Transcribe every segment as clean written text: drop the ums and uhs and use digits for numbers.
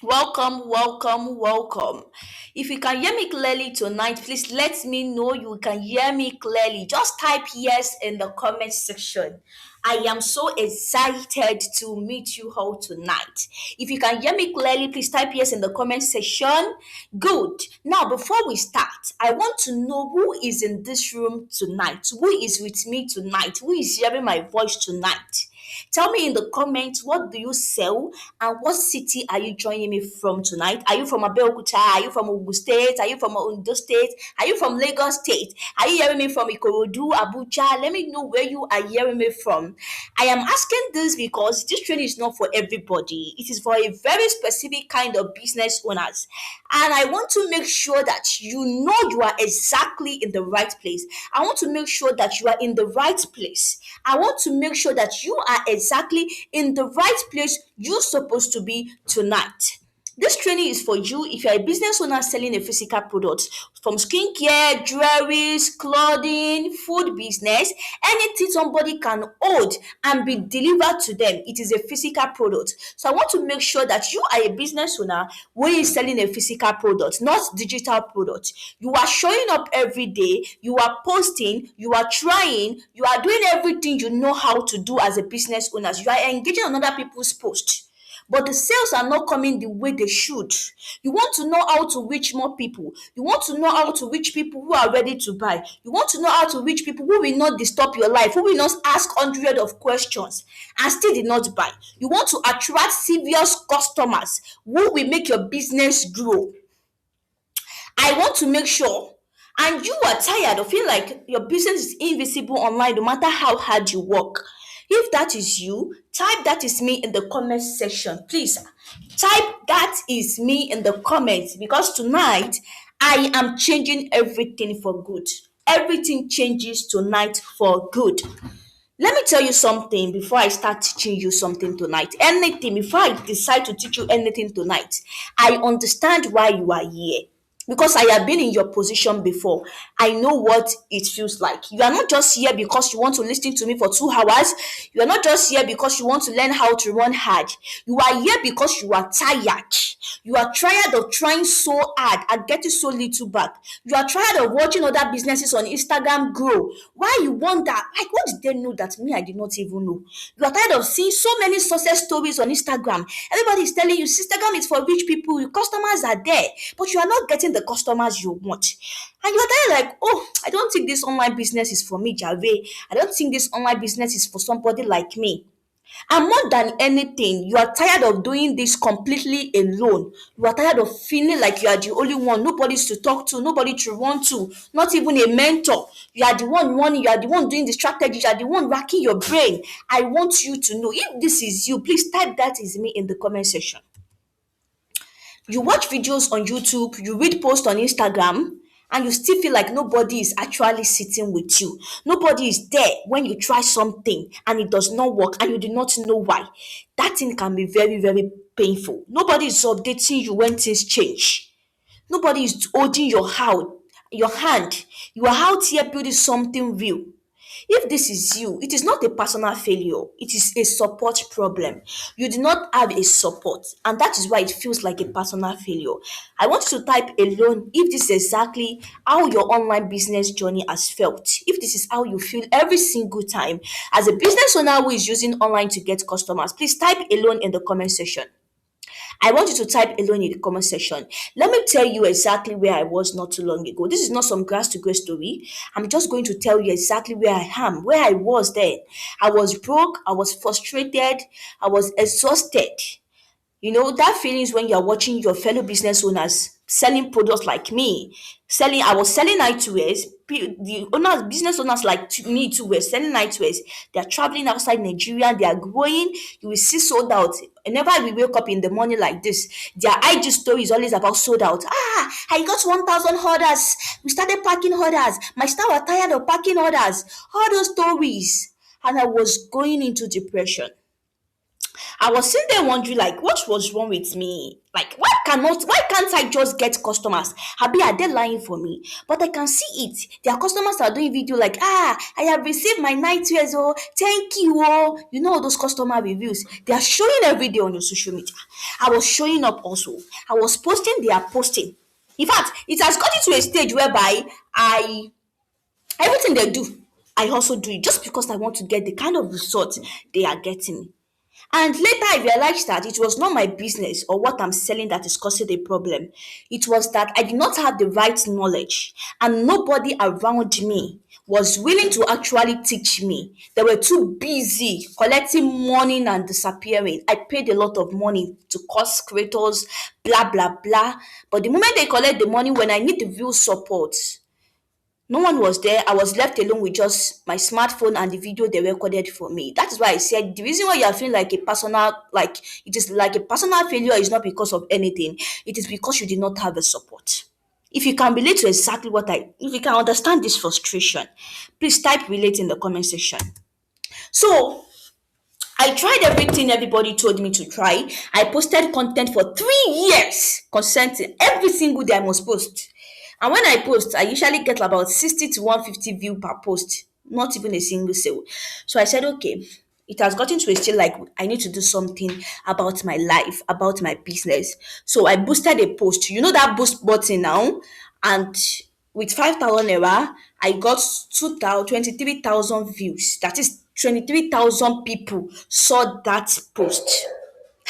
Welcome, welcome, welcome. If you can hear me clearly tonight, please let me know you can hear me clearly. Just type yes in the comment section. I am so excited to meet you all tonight. If you can hear me clearly, please type yes in the comment section. Good. Now, before we start, I want to know who is in this room tonight, who is with me tonight, who is hearing my voice tonight. Tell me in the comments, what do you sell and what city are you joining me from tonight? Are you from Abeokuta? Are you from Ogun State? Are you from Ondo State? Are you from Lagos State? Are you hearing me from Ikorodu, Abuja? Let me know where you are hearing me from. I am asking this because this training is not for everybody. It is for a very specific kind of business owners. And I want to make sure that you know you are exactly in the right place. I want to make sure that you are in the right place. I want to make sure that you are exactly in the right place you're supposed to be tonight. This training is for you if you're a business owner selling a physical product from skincare, jewelries, clothing, food business, anything somebody can hold and be delivered to them. It is a physical product. So I want to make sure that you are a business owner who is selling a physical product, not digital product. You are showing up every day, you are posting, you are trying, you are doing everything you know how to do as a business owner. You are engaging on other people's posts, but the sales are not coming the way they should. You want to know how to reach more people. You want to know how to reach people who are ready to buy. You want to know how to reach people who will not disturb your life, who will not ask hundreds of questions and still did not buy. You want to attract serious customers who will make your business grow. I want to make sure, and you are tired of feeling like your business is invisible online no matter how hard you work. If that is you, type that is me in the comment section. Please type that is me in the comments because tonight I am changing everything for good. Everything changes tonight for good. Let me tell you something before I start teaching you something tonight. Anything, before I decide to teach you anything tonight, I understand why you are here. Because I have been in your position before. I know what it feels like. You are not just here because you want to listen to me for 2 hours. You are not just here because you want to learn how to run hard. You are here because you are tired. You are tired of trying so hard and getting so little back. You are tired of watching other businesses on Instagram grow. Why you wonder, like, what did they know that me I did not even know? You are tired of seeing so many success stories on Instagram. Everybody is telling you Instagram is for rich people, your customers are there, but you are not getting the customers you want. And you are there like, oh, I don't think this online business is for me, Jave. I don't think this online business is for somebody like me. And more than anything, you are tired of doing this completely alone. You are tired of feeling like you are the only one, nobody's to talk to, nobody to run to, not even a mentor. You are the one running, you are the one doing the strategy, you are the one racking your brain. I want you to know if this is you, please type that is me in the comment section. You watch videos on YouTube, you read posts on Instagram, and you still feel like nobody is actually sitting with you. Nobody is there when you try something and it does not work and you do not know why. That thing can be very, very painful. Nobody is updating you when things change. Nobody is holding your hand. You are out here building something real. If this is you, it is not a personal failure, it is a support problem. You do not have a support, and that is why it feels like a personal failure. I want you to type alone if this is exactly how your online business journey has felt. If this is how you feel every single time as a business owner who is using online to get customers, please type alone in the comment section. I want you to type alone in the comment section. Let me tell you exactly where I was not too long ago. This is not some grass to grace story. I'm just going to tell you exactly where I am, where I was then. I was broke, I was frustrated, I was exhausted. You know, that feeling is when you're watching your fellow business owners selling products like me. I was selling nightwears. The owners, business owners like me too, were selling nightwears. They are traveling outside Nigeria. They are growing. You will see sold out. Whenever we wake up in the morning like this, their IG story is always about sold out. Ah, I got 1,000 orders. We started packing orders. My staff are tired of packing orders. All those stories. And I was going into depression. I was sitting there wondering, like, what was wrong with me? Like, why can't I just get customers? Abi, are they lying for me? But I can see it. Their customers are doing video like, I have received my nightwears, oh, thank you, oh. You know all those customer reviews. They are showing every day on your social media. I was showing up also. I was posting, they are posting. In fact, it has gotten to a stage whereby I everything they do, I also do it just because I want to get the kind of result they are getting. And later I realized that it was not my business or what I'm selling that is causing the problem. It was that I did not have the right knowledge and nobody around me was willing to actually teach me. They were too busy collecting money and disappearing. I paid a lot of money to course creators, blah, blah, blah. But the moment they collect the money, when I need the real support, no one was there. I was left alone with just my smartphone and the video they recorded for me. That is why I said the reason why you are feeling like a personal, like it is like a personal failure is not because of anything. It is because you did not have a support. If you can relate to exactly if you can understand this frustration, please type relate in the comment section. So I tried everything everybody told me to try. I posted content for 3 years, consenting every single day I must post. And when I post, I usually get about 60 to 150 view per post, not even a single sale. So I said, okay, it has gotten to a stage like I need to do something about my life, about my business. So I boosted a post. You know that boost button now? And with 5,000 naira, I got 23,000 views. That is 23,000 people saw that post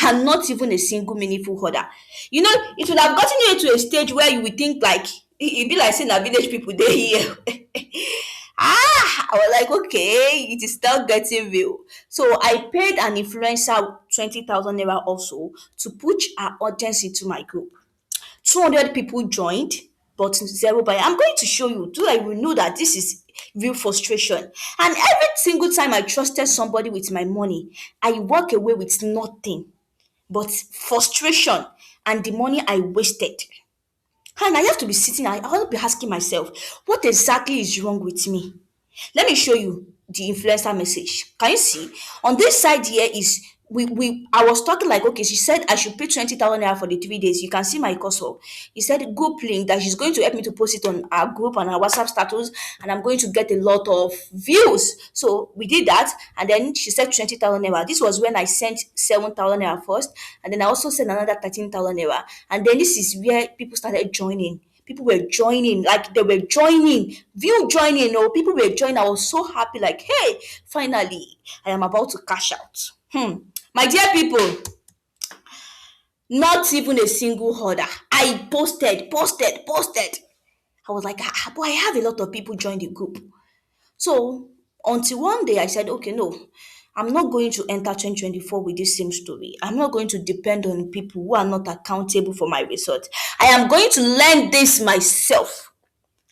and not even a single meaningful order. You know, it would have gotten you to a stage where you would think like it'd be like saying that village people they here. I was like, okay, it is still getting real. So I paid an influencer 20,000 naira also to push her audience into my group. 200 people joined, but zero buyer. I'm going to show you so that you will know that this is real frustration. And every single time I trusted somebody with my money, I walk away with nothing but frustration and the money I wasted. And I have to be sitting, I have to be asking myself, what exactly is wrong with me? Let me show you the influencer message. Can you see? On this side here is we I was talking like, okay, she said I should pay 20,000 naira for the 3 days. You can see my cursor. He said group link that she's going to help me to post it on our group and our WhatsApp status, and I'm going to get a lot of views. So we did that, and then she said 20,000 naira. This was when I sent 7,000 naira first, and then I also sent another 13,000 naira. And then this is where people started joining. People were joining, like they were joining, view joining, or people were joining. I was so happy, like, hey, finally, I am about to cash out. My dear people, not even a single order. I posted. I was like, but I have a lot of people join the group. So until one day I said, okay, no, I'm not going to enter 2024 with this same story. I'm not going to depend on people who are not accountable for my results. I am going to learn this myself.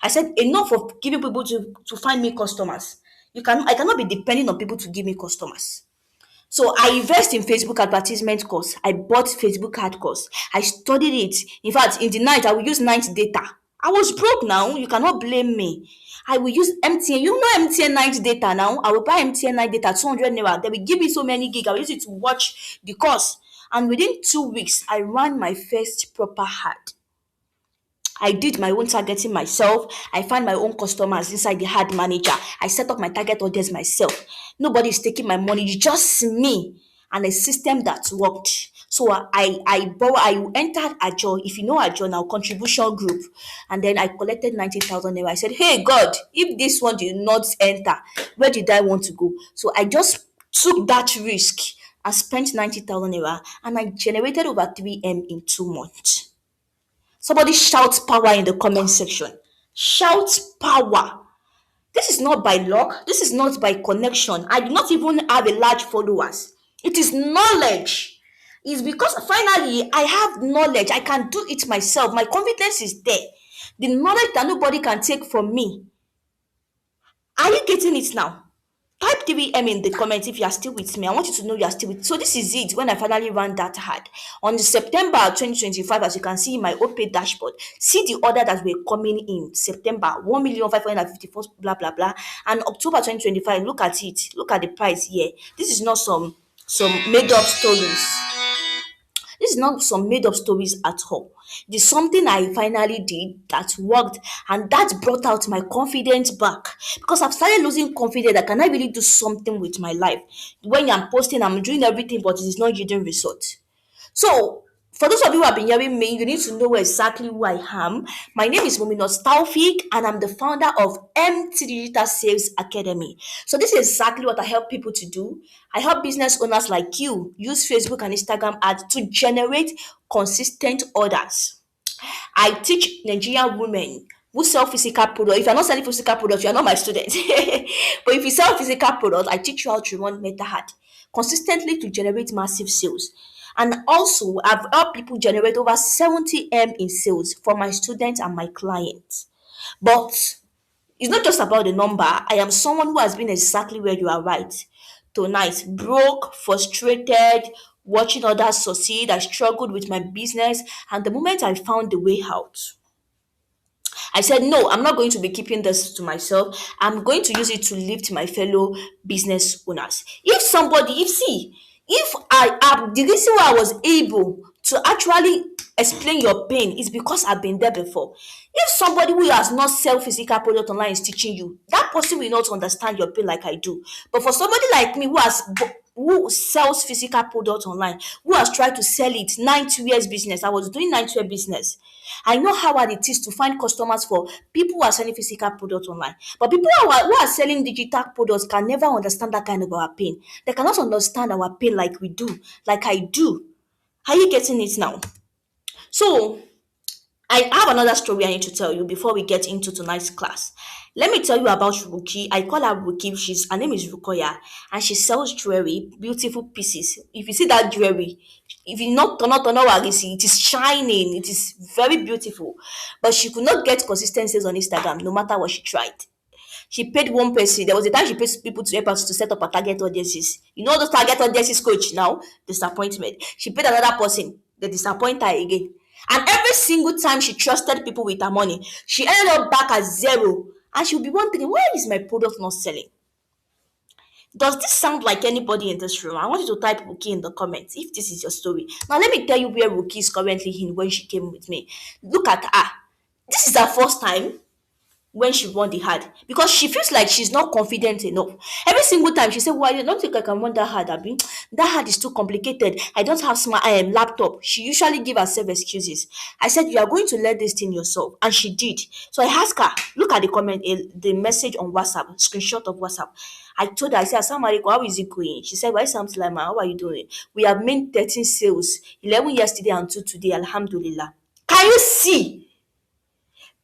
I said, enough of giving people to find me customers. I cannot be depending on people to give me customers. So I invest in Facebook advertisement course. I bought Facebook ad course. I studied it. In fact, in the night, I will use night data. I was broke now. You cannot blame me. I will use MTN. You know MTN night data now. I will buy MTN night data, 200 naira. They will give me so many gig. I will use it to watch the course. And within 2 weeks, I ran my first proper ad. I did my own targeting myself. I find my own customers inside the ad manager. I set up my target audience myself. Nobody is taking my money, it's just me and a system that worked. So I entered Ajo, if you know Ajo now, contribution group, and then I collected 90,000 naira. I said, hey God, if this one did not enter, where did I want to go? So I just took that risk and spent 90,000 naira, and I generated over 3M in 2 months. Somebody shout power in the comment section. Shout power. This is not by luck. This is not by connection. I do not even have a large followers. It is knowledge. It's because finally I have knowledge. I can do it myself. My confidence is there. The knowledge that nobody can take from me. Are you getting it now? Type 3M in the comments if you are still with me. I want you to know you are still with. So this is it when I finally ran that ad. On September 2025, as you can see in my OPay dashboard, see the order that were coming in September, 1,554,000, blah, blah, blah. And October 2025, look at it. Look at the price here. This is not some some made up stories. This is not some made up stories at all. It is something I finally did that worked, and that brought out my confidence back because I've started losing confidence that can I really do something with my life. When I'm posting, I'm doing everything, but it is not yielding results. So, for those of you who have been hearing me, you need to know exactly who I am. My name is Muminos Taufik, and I'm the founder of MT Digital Sales Academy. So, this is exactly what I help people to do. I help business owners like you use Facebook and Instagram ads to generate consistent orders. I teach Nigerian women who sell physical products. If you're not selling physical products, you're not my student. But if you sell physical products, I teach you how to run meta ad consistently to generate massive sales. And also, I've helped people generate over 70M in sales for my students and my clients. But it's not just about the number. I am someone who has been exactly where you are right tonight, broke, frustrated, watching others succeed. I struggled with my business, and the moment I found the way out, I said, no, I'm not going to be keeping this to myself. I'm going to use it to lift my fellow business owners. If I am the reason why I was able to actually explain your pain is because I've been there before. If somebody who has not sell physical product online is teaching you, that person will not understand your pain like I do. But for somebody like me who sells physical product online, who has tried to sell it 9 2 years business. I was doing 9 2 year business. I know how hard it is to find customers for people who are selling physical products online. But people who are selling digital products can never understand that kind of our pain. They cannot understand our pain like we do, like I do. Are you getting it now? So I have another story I need to tell you before we get into tonight's class. Let me tell you about Ruki. I call her Ruki. Her name is Rukoya, and she sells jewelry, beautiful pieces. If you see that jewelry, if you not turn out what you see, it is shining. It is very beautiful. But she could not get consistent sales on Instagram, no matter what she tried. She paid one person. There was a time she paid people to help us to set up a target audiences. You know those target audiences coach now? Disappointment. She paid another person. They disappoint her again. And every single time she trusted people with her money, she ended up back at zero. And she'll be wondering, why is my product not selling? Does this sound like anybody in this room? I want you to type Ruki in the comments if this is your story. Now, let me tell you where Ruki is currently in when she came with me. Look at her. This is her first time when she won the hard because she feels like she's not confident enough. Every single time she said, well, I don't think I can run that hard. Abi. That hard is too complicated. I don't have smart laptop. She usually give herself excuses. I said, you are going to learn this thing yourself. And she did. So I asked her, look at the comment, the message on WhatsApp, screenshot of WhatsApp. I told her, I said, Assalamu alaikum, how is it going? She said, why sounds like how are you doing? We have made 13 sales, 11 yesterday and 2 today, alhamdulillah. Can you see?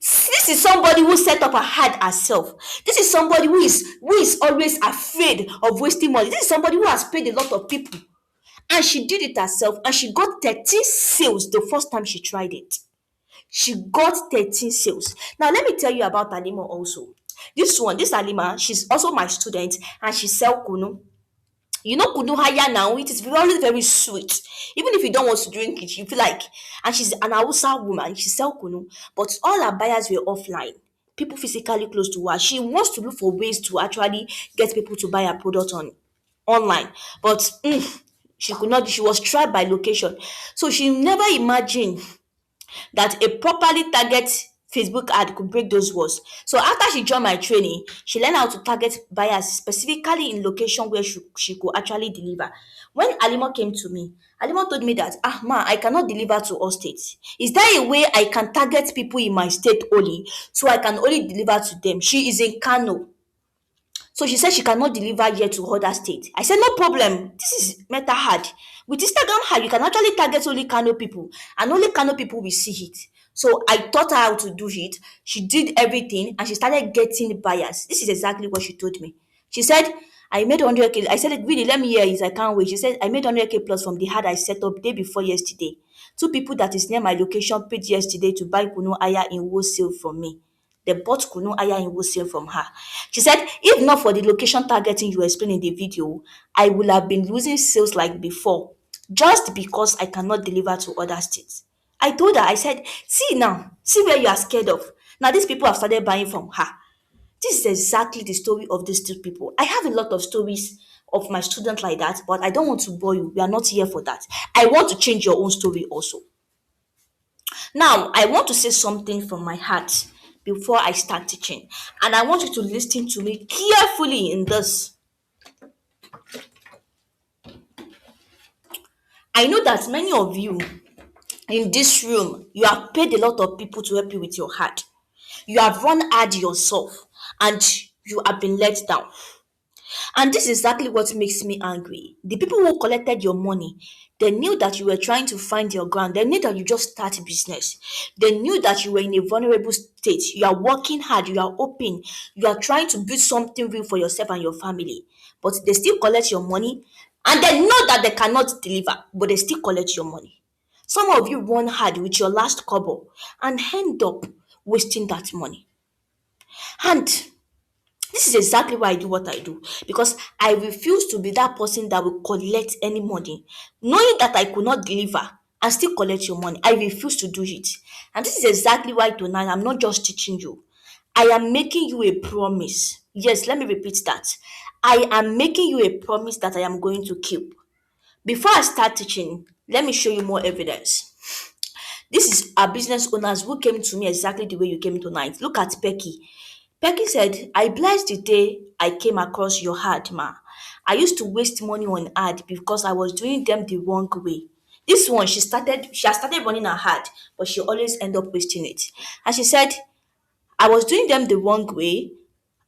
This is somebody who set up a heart herself. This is somebody who is always afraid of wasting money. This is somebody who has paid a lot of people. And she did it herself and she got 13 sales the first time she tried it. She got 13 sales. Now let me tell you about Alima also. This Alima, she's also my student and she sell kunu. You know kunu haya now, it is very very sweet. Even if you don't want to drink it, you feel like. And she's an Hausa woman, she sell kunu, but all her buyers were offline. People physically close to her. She wants to look for ways to actually get people to buy her product online, but she could not. She was trapped by location, so she never imagined that a properly target Facebook ad could break those walls. So after she joined my training, she learned how to target buyers specifically in location where she could actually deliver. When Alima came to me, Alima told me that, ma, I cannot deliver to all states. Is there a way I can target people in my state only so I can only deliver to them? She is in Kano. So she said she cannot deliver yet to other states. I said, no problem. This is meta hard. With Instagram hard, you can actually target only Kano people, and only Kano people will see it. So I taught her how to do it. She did everything and she started getting buyers. This is exactly what she told me. She said, I made 100K. I said, really, let me hear it. I can't wait. She said, I made 100K plus from the ad I set up day before yesterday. Two people that is near my location paid yesterday to buy Kunu Aya in wholesale from me. They bought Kunu Aya in wholesale from her. She said, if not for the location targeting you explained in the video, I would have been losing sales like before, just because I cannot deliver to other states. I told her, I said, see now, see where you are scared of. Now these people have started buying from her. This is exactly the story of these two people. I have a lot of stories of my student like that, but I don't want to bore you. We are not here for that. I want to change your own story also. Now, I want to say something from my heart before I start teaching. And I want you to listen to me carefully in this. I know that many of you in this room, you have paid a lot of people to help you with your heart. You have run hard yourself and you have been let down. And this is exactly what makes me angry. The people who collected your money, they knew that you were trying to find your ground. They knew that you just started business. They knew that you were in a vulnerable state. You are working hard, you are open, you are trying to build something real for yourself and your family. But they still collect your money and they know that they cannot deliver, but they still collect your money. Some of you run hard with your last kobo and end up wasting that money. And this is exactly why I do what I do because I refuse to be that person that will collect any money, knowing that I could not deliver and still collect your money. I refuse to do it. And this is exactly why tonight I'm not just teaching you, I am making you a promise. Yes, let me repeat that. I am making you a promise that I am going to keep. Before I start teaching, let me show you more evidence. This is our business owners who came to me exactly the way you came tonight. Look at Becky. Becky said, I blessed the day I came across your ad, ma. I used to waste money on ad because I was doing them the wrong way. This one, she has started running her ad, but she always end up wasting it. And she said, I was doing them the wrong way,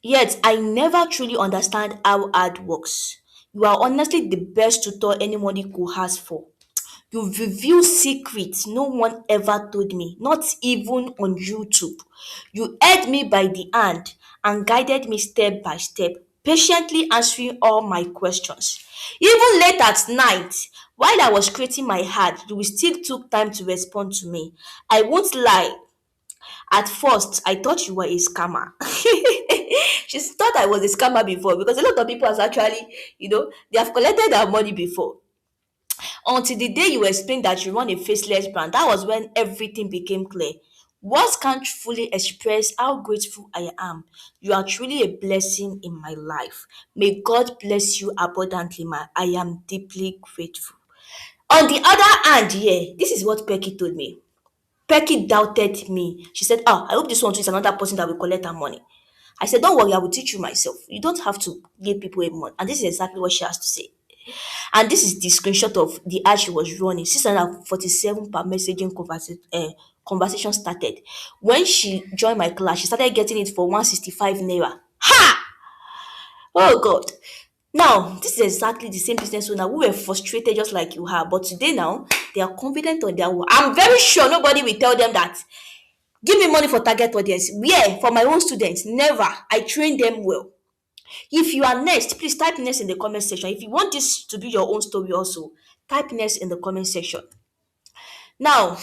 yet I never truly understand how ad works. You are honestly the best tutor anybody could ask for. You reveal secrets no one ever told me, not even on YouTube. You held me by the hand and guided me step by step, patiently answering all my questions. Even late at night, while I was creating my ad, you still took time to respond to me. I won't lie, at first, I thought you were a scammer. She thought I was a scammer before because a lot of people has actually, they have collected their money before. Until the day you explained that you run a faceless brand, that was when everything became clear. Words can't fully express how grateful I am. You are truly a blessing in my life. May God bless you abundantly, ma. I am deeply grateful. On the other hand, yeah, this is what Becky told me. Becky doubted me. She said, I hope this one too is another person that will collect her money. I said, don't worry, I will teach you myself. You don't have to give people a money. And this is exactly what she has to say. And this is the screenshot of the ad she was running. 647 per messaging conversation started. When she joined my class, she started getting it for 165 naira. Ha! Oh God. Now, this is exactly the same business owner who were frustrated just like you are. But today now, they are confident on their work. I'm very sure nobody will tell them that. Give me money for target audience. Where? For my own students. Never. I train them well. If you are next, please type next in the comment section. If you want this to be your own story also, type next in the comment section. Now,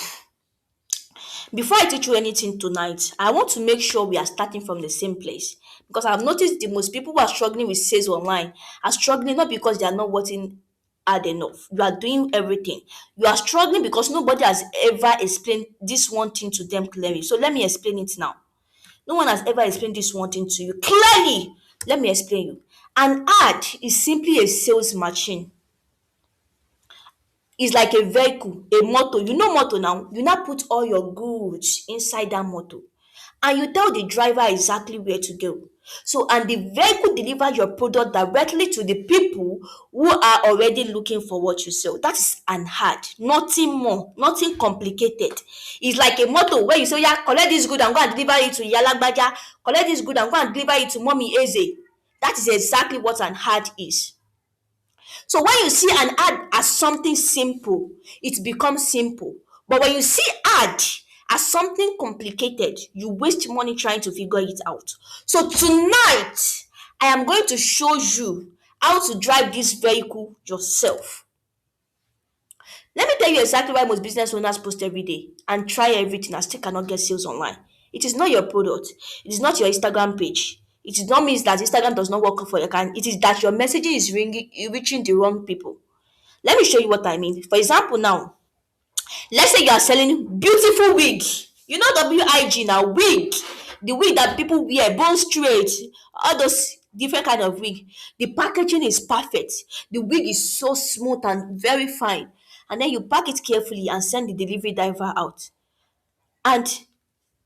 before I teach you anything tonight, I want to make sure we are starting from the same place. Because I've noticed the most people who are struggling with sales online are struggling not because they are not working hard enough. You are doing everything. You are struggling because nobody has ever explained this one thing to them clearly. So let me explain it now. No one has ever explained this one thing to you clearly. Let me explain you. An ad is simply a sales machine. It's like a vehicle, a motor. You know motor now. You now put all your goods inside that motor. And you tell the driver exactly where to go. So, and the vehicle delivers your product directly to the people who are already looking for what you sell. That is an ad, nothing more, nothing complicated. It's like a motor where you say, yeah, collect this good and go and deliver it to Yalagbaja, collect this good and go and deliver it to Mommy Eze. That is exactly what an ad is. So when you see an ad as something simple, it becomes simple. But when you see ad as something complicated, you waste money trying to figure it out. So tonight, I am going to show you how to drive this vehicle yourself. Let me tell you exactly why most business owners post every day and try everything and still cannot get sales online. It is not your product. It is not your Instagram page. It is not means that Instagram does not work for your account. It is that your messaging is reaching the wrong people. Let me show you what I mean. For example, now, let's say you are selling beautiful wig. WIG now, wig. The wig that people wear, bone straight, all those different kind of wig. The packaging is perfect. The wig is so smooth and very fine. And then you pack it carefully and send the delivery driver out. And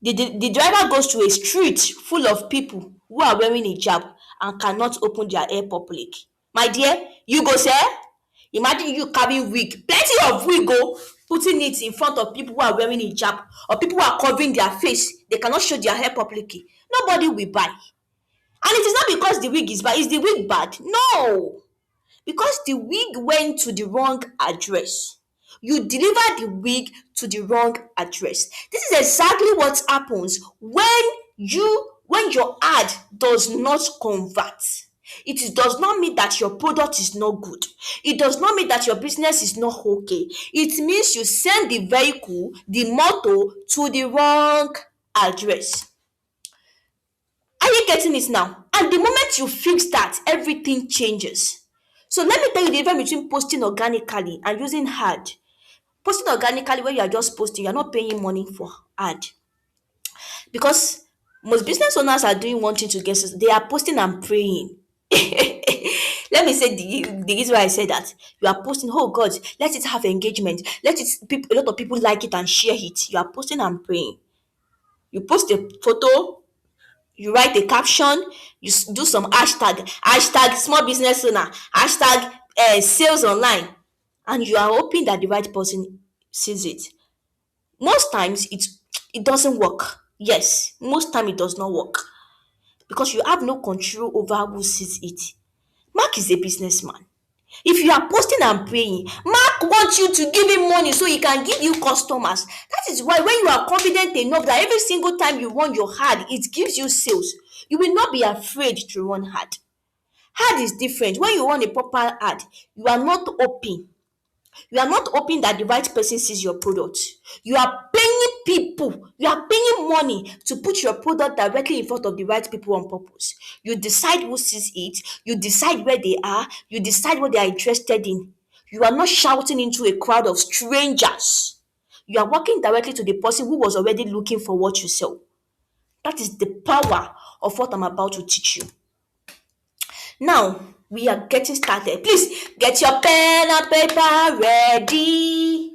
the driver goes to a street full of people who are wearing hijab and cannot open their hair public. My dear, you go sell? Imagine you carrying wig, plenty of wig oh, putting it in front of people who are wearing hijab or people who are covering their face. They cannot show their hair publicly. Nobody will buy. And it is not because the wig is bad. Is the wig bad? No. Because the wig went to the wrong address. You deliver the wig to the wrong address. This is exactly what happens when your ad does not convert. Does not mean that your product is not good. It does not mean that your business is not okay. It means you send the vehicle, the motor, to the wrong address. Are you getting it now? And the moment you fix that, everything changes. So let me tell you the difference between posting organically and using ad. Posting organically, where you are just posting, you're not paying money for ad. Because most business owners are doing one thing to get success. They are posting and praying. Let me say the reason why I say that. You are posting, oh God, let it have engagement. Let it a lot of people like it and share it. You are posting and praying. You post a photo, you write a caption, you do some hashtag small business owner, hashtag sales online, and you are hoping that the right person sees it. Most times it doesn't work. Yes, most time it does not work because you have no control over who sees it. Mark is a businessman. If you are posting and praying, Mark wants you to give him money so he can give you customers. That is why when you are confident enough that every single time you run your ad, it gives you sales, you will not be afraid to run ad. Ad is different. When you run a proper ad, you are not open. You are not hoping that the right person sees your product. You are paying people, you are paying money to put your product directly in front of the right people on purpose. You decide who sees it, you decide where they are, you decide what they are interested in. You are not shouting into a crowd of strangers. You are working directly to the person who was already looking for what you sell. That is the power of what I'm about to teach you. Now, we are getting started. Please get your pen and paper ready.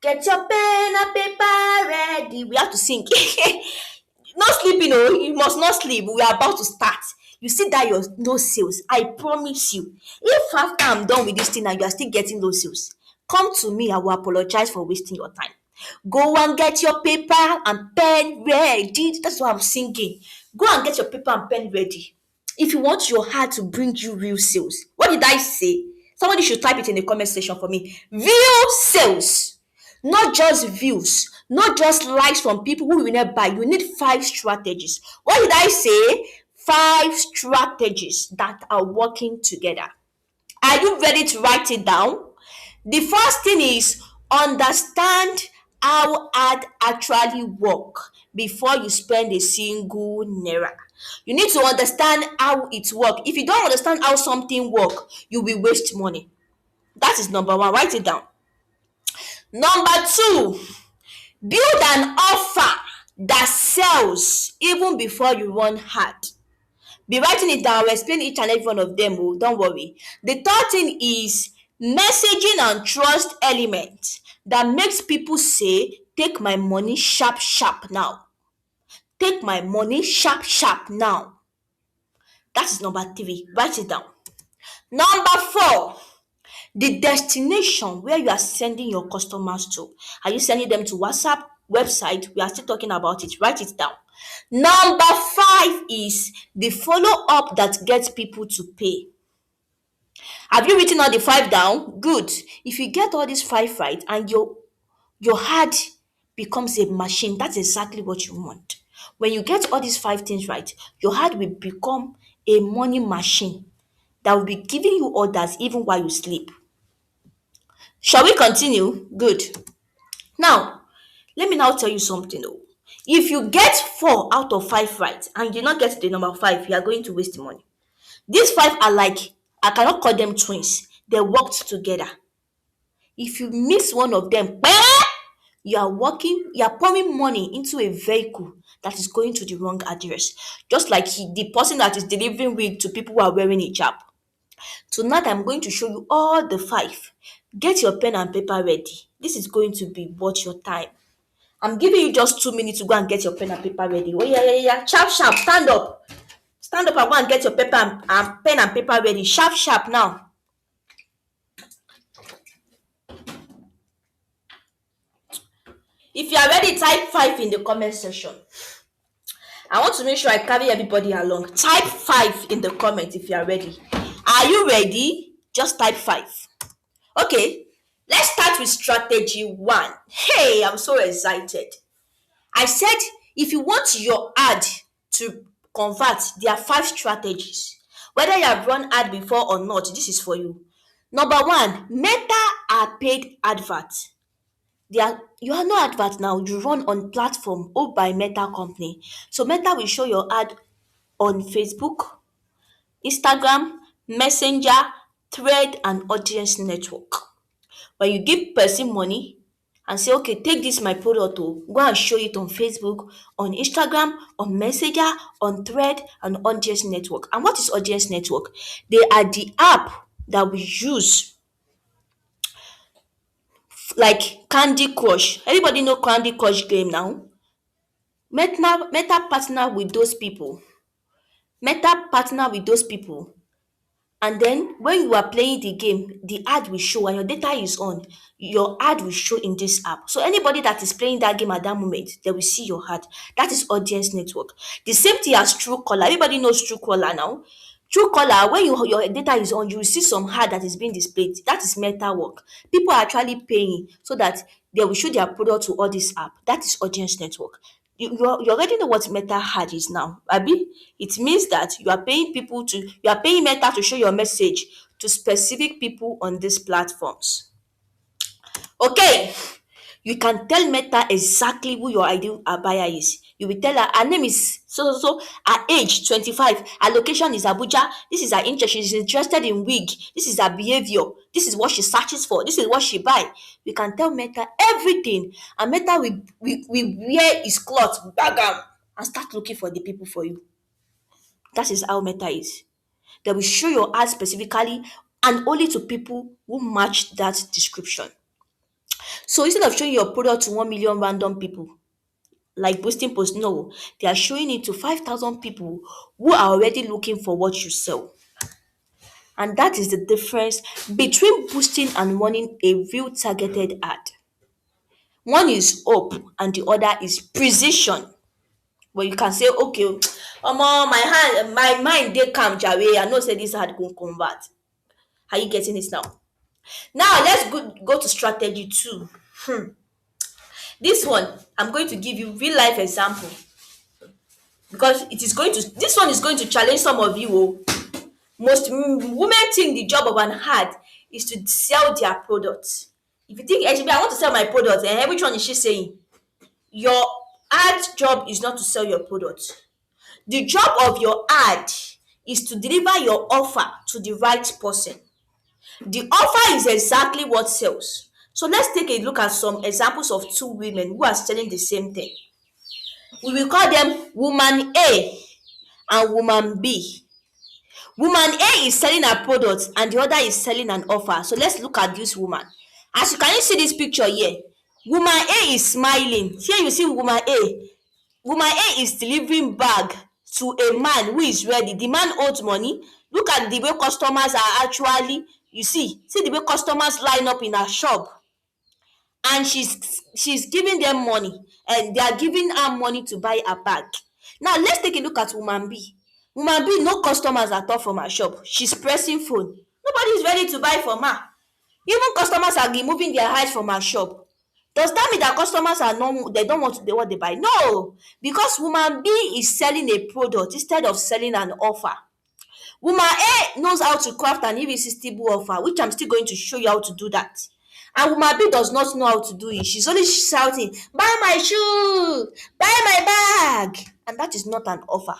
Get your pen and paper ready. We have to sing. No sleeping, oh, you must not sleep. We are about to start. You see that your no sales. I promise you. If after I'm done with this thing and you are still getting those sales, come to me. I will apologize for wasting your time. Go and get your paper and pen ready. That's why I'm singing. Go and get your paper and pen ready. If you want your heart to bring you real sales, what did I say? Somebody should type it in the comment section for me. Real sales, not just views, not just likes from people who will not buy. You need 5 strategies. What did I say? 5 strategies that are working together. Are you ready to write it down? The first thing is understand how ad actually work before you spend a single naira. You need to understand how it work. If you don't understand how something work, you will waste money. That is number one. Write it down. Number two, build an offer that sells even before you run hard. Be writing it down. I'll explain each and every one of them. Oh, don't worry. The third thing is messaging and trust element that makes people say, take my money sharp, sharp now. Take my money sharp, sharp now. That is number three. Write it down. Number four, the destination where you are sending your customers to. Are you sending them to WhatsApp, website? We are still talking about it. Write it down. Number five is the follow up that gets people to pay. Have you written all the 5 down? Good. If you get all these 5 right and your heart becomes a machine, that's exactly what you want. When you get all these 5 things right, your heart will become a money machine that will be giving you orders even while you sleep. Shall we continue? Good. Now, let me now tell you something though. If you get 4 out of 5 right and you did not get the number 5, you are going to waste money. These 5 are like, I cannot call them twins. They worked together. If you miss one of them, you are pouring money into a vehicle that is going to the wrong address. Just like the person that is delivering wig to people who are wearing hijab. Tonight, I'm going to show you all the five. Get your pen and paper ready. This is going to be worth your time. I'm giving you just 2 minutes to go and get your pen and paper ready. Oh, yeah, yeah, yeah. Sharp, sharp. Stand up. Stand up and go and get your paper and pen and paper ready. Sharp, sharp now. If you are ready, type 5 in the comment section. I want to make sure I carry everybody along. Type 5 in the comment if you are ready. Are you ready? Just type 5. Okay, let's start with strategy 1. Hey, I'm so excited. I said if you want your ad to convert, there are 5 strategies. Whether you have run ad before or not, this is for you. Number 1, Meta are paid adverts. You are no advert now, you run on platform owned by Meta company. So Meta will show your ad on Facebook, Instagram, Messenger, Thread, and Audience Network. When you give person money and say, okay, take this my product, go and show it on Facebook, on Instagram, on Messenger, on Thread, and Audience Network. And what is Audience Network? They are the app that we use, like Candy Crush. Everybody know Candy Crush game now. Meta partner with those people. Meta partner with those people. And then when you are playing the game, the ad will show and your data is on. Your ad will show in this app. So anybody that is playing that game at that moment, they will see your ad. That is audience network. The same thing as Truecaller. Everybody knows Truecaller now. Truecaller, when your data is on, you will see some ad that is being displayed. That is meta work. People are actually paying so that they will show their product to all this app. That is audience network. You already know what meta ad is now, abi? It means that you are paying meta to show your message to specific people on these platforms. Okay, you can tell Meta exactly who your ideal buyer is. You will tell her name is so so so, her age 25, her location is Abuja, this is her interest, she's interested in wig, this is her behavior, this is what she searches for, this is what she buy. You can tell Meta everything and Meta will wear his cloth, bag am and start looking for the people for you. That is how Meta is. They will show your ad specifically and only to people who match that description. So instead of showing your product to 1 million random people, like boosting post, no, they are showing it to 5,000 people who are already looking for what you sell. And that is the difference between boosting and running a real targeted ad. One is hope and the other is precision. But you can say, okay, my mind they calm jare. I know say this ad go convert. Are you getting it now? Now let's go to strategy 2. This one, I'm going to give you real life example because this one is going to challenge some of you. Most women think the job of an ad is to sell their products. If you think, "HB, I want to sell my product," and which one is she saying? Your ad job is not to sell your product. The job of your ad is to deliver your offer to the right person. The offer is exactly what sells. So let's take a look at some examples of two women who are selling the same thing. We will call them woman A and woman B. Woman A is selling her product and the other is selling an offer. So let's look at this woman. As you can you see this picture here? Woman A is smiling. Here you see woman A. Woman A is delivering bag to a man who is ready. The man owes money. Look at the way customers are actually, see the way customers line up in her shop. And she's giving them money and they are giving her money to buy a bag. Now let's take a look at woman B. Woman B, no customers at all from her shop. She's pressing phone. Nobody is ready to buy from her. Even customers are removing their eyes from her shop. Does that mean that customers are not, they don't want what they buy? No, because woman B is selling a product instead of selling an offer. Woman A knows how to craft an irresistible offer, which I'm still going to show you how to do that. And woman B does not know how to do it. She's only shouting, buy my shoe, buy my bag. And that is not an offer.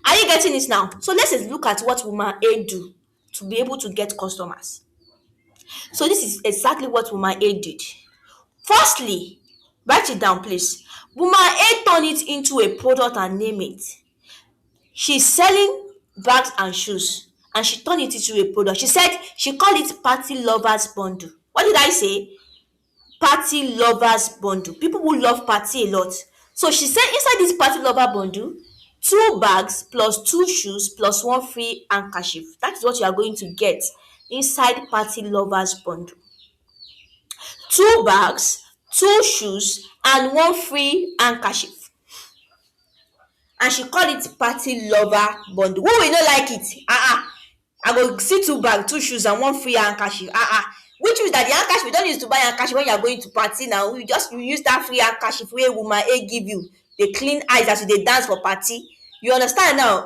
Are you getting it now? So let's look at what woman A do to be able to get customers. So this is exactly what woman A did. Firstly, write it down, please. Woman A turn it into a product and name it. She's selling bags and shoes, and she turned it into a product. She said she called it party lovers bundle. What did I say? Party lovers bundle. People who love party a lot. So she said inside this party lover bundle, two bags plus two shoes plus one free handkerchief. That is what you are going to get inside party lovers bundle. Two bags, two shoes, and one free handkerchief. And she call it party lover bundle. Who will not like it? I go see two bag, two shoes, and one free handkerchief. Which means that the handkerchief you don't use to buy handkerchief when you are going to party now. You use that free handkerchief wey woman A give you. Dey clean eyes as you dey dance for party. You understand now?